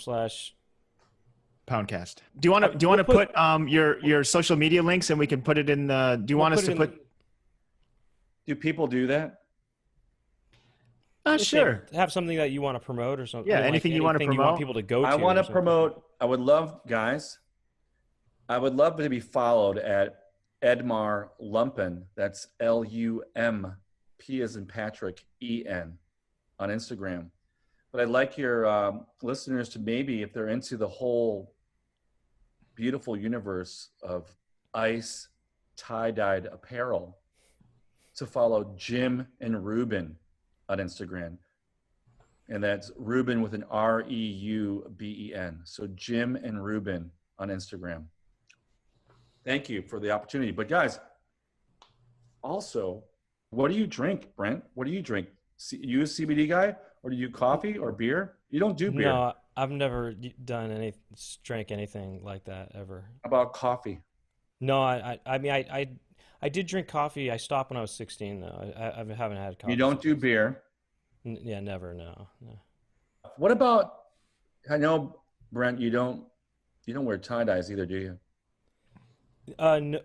Speaker 1: Poundcast. Do you want to put your social media links and we can put it in the? Do you want us to put?
Speaker 6: Do people do that?
Speaker 1: Sure.
Speaker 2: Have something that you want to promote or something.
Speaker 1: Yeah,
Speaker 2: like
Speaker 1: anything you want to
Speaker 2: anything you want
Speaker 1: promote.
Speaker 2: people to go to.
Speaker 6: I want
Speaker 2: or
Speaker 6: to
Speaker 2: something.
Speaker 6: promote. I would love, guys. I would love to be followed at Edmar Lumpen. That's LUMP as in Patrick EN on Instagram. But I'd like your listeners to maybe, if they're into the whole beautiful universe of ice tie-dyed apparel, to follow Jim and Ruben on Instagram. And that's Ruben with an REUBEN. So Jim and Ruben on Instagram. Thank you for the opportunity. But guys, also, what do you drink, Brent? What do you drink? You a CBD guy, or do you coffee or beer? You don't do beer.
Speaker 2: No, I've never drank anything like that ever.
Speaker 6: How about coffee?
Speaker 2: No, I mean I did drink coffee. I stopped when I was 16 though. I haven't had coffee.
Speaker 6: You don't do beer.
Speaker 2: Yeah, never. No.
Speaker 6: What about? I know, Brent, you don't wear tie dyes either, do you?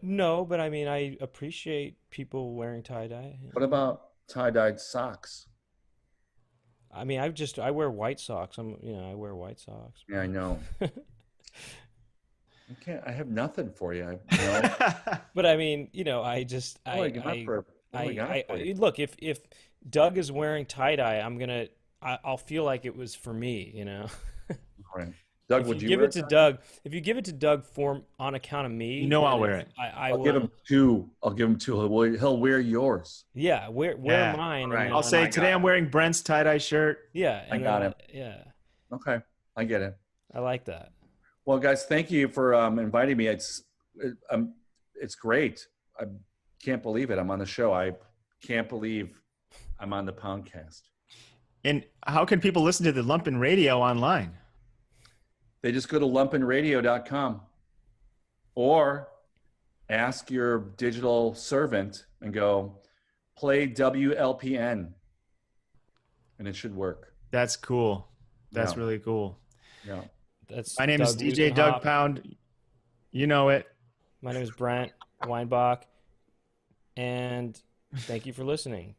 Speaker 2: No, but I mean I appreciate people wearing tie dye.
Speaker 6: What about tie dyed socks?
Speaker 2: I mean I wear white socks. I wear white socks.
Speaker 6: Yeah, I know. I have nothing for you.
Speaker 2: But I mean, look, if Doug is wearing tie dye, I'll feel like it was for me,
Speaker 6: Right. Doug,
Speaker 2: If
Speaker 6: would
Speaker 2: you
Speaker 6: you
Speaker 2: give
Speaker 6: wear
Speaker 2: it to Doug, if you give it to Doug on account of me,
Speaker 1: I'll wear it.
Speaker 6: I'll give him two. He'll wear yours.
Speaker 2: Yeah, wear
Speaker 1: Yeah,
Speaker 2: mine.
Speaker 6: right.
Speaker 2: And
Speaker 1: I'll
Speaker 2: then
Speaker 1: say today I'm wearing Brent's tie-dye shirt.
Speaker 2: yeah,
Speaker 6: I
Speaker 2: and
Speaker 6: got
Speaker 2: then
Speaker 6: him.
Speaker 2: Yeah,
Speaker 6: Okay, I get it.
Speaker 2: I like that.
Speaker 6: Well, guys, thank you for inviting me. It's great. I can't believe it. I'm on the show. I can't believe I'm on the Poundcast.
Speaker 1: And how can people listen to the Lumpen Radio online?
Speaker 6: They just go to lumpenradio.com or ask your digital servant and go play WLPN, and it should work.
Speaker 1: That's cool. That's
Speaker 6: Yeah.
Speaker 1: really cool.
Speaker 6: Yeah.
Speaker 2: That's
Speaker 1: My name is
Speaker 2: Doug
Speaker 1: DJ Doug
Speaker 2: Lukenhop.
Speaker 1: Pound. You know it.
Speaker 2: My name is Brent Weinbach, and thank you for listening.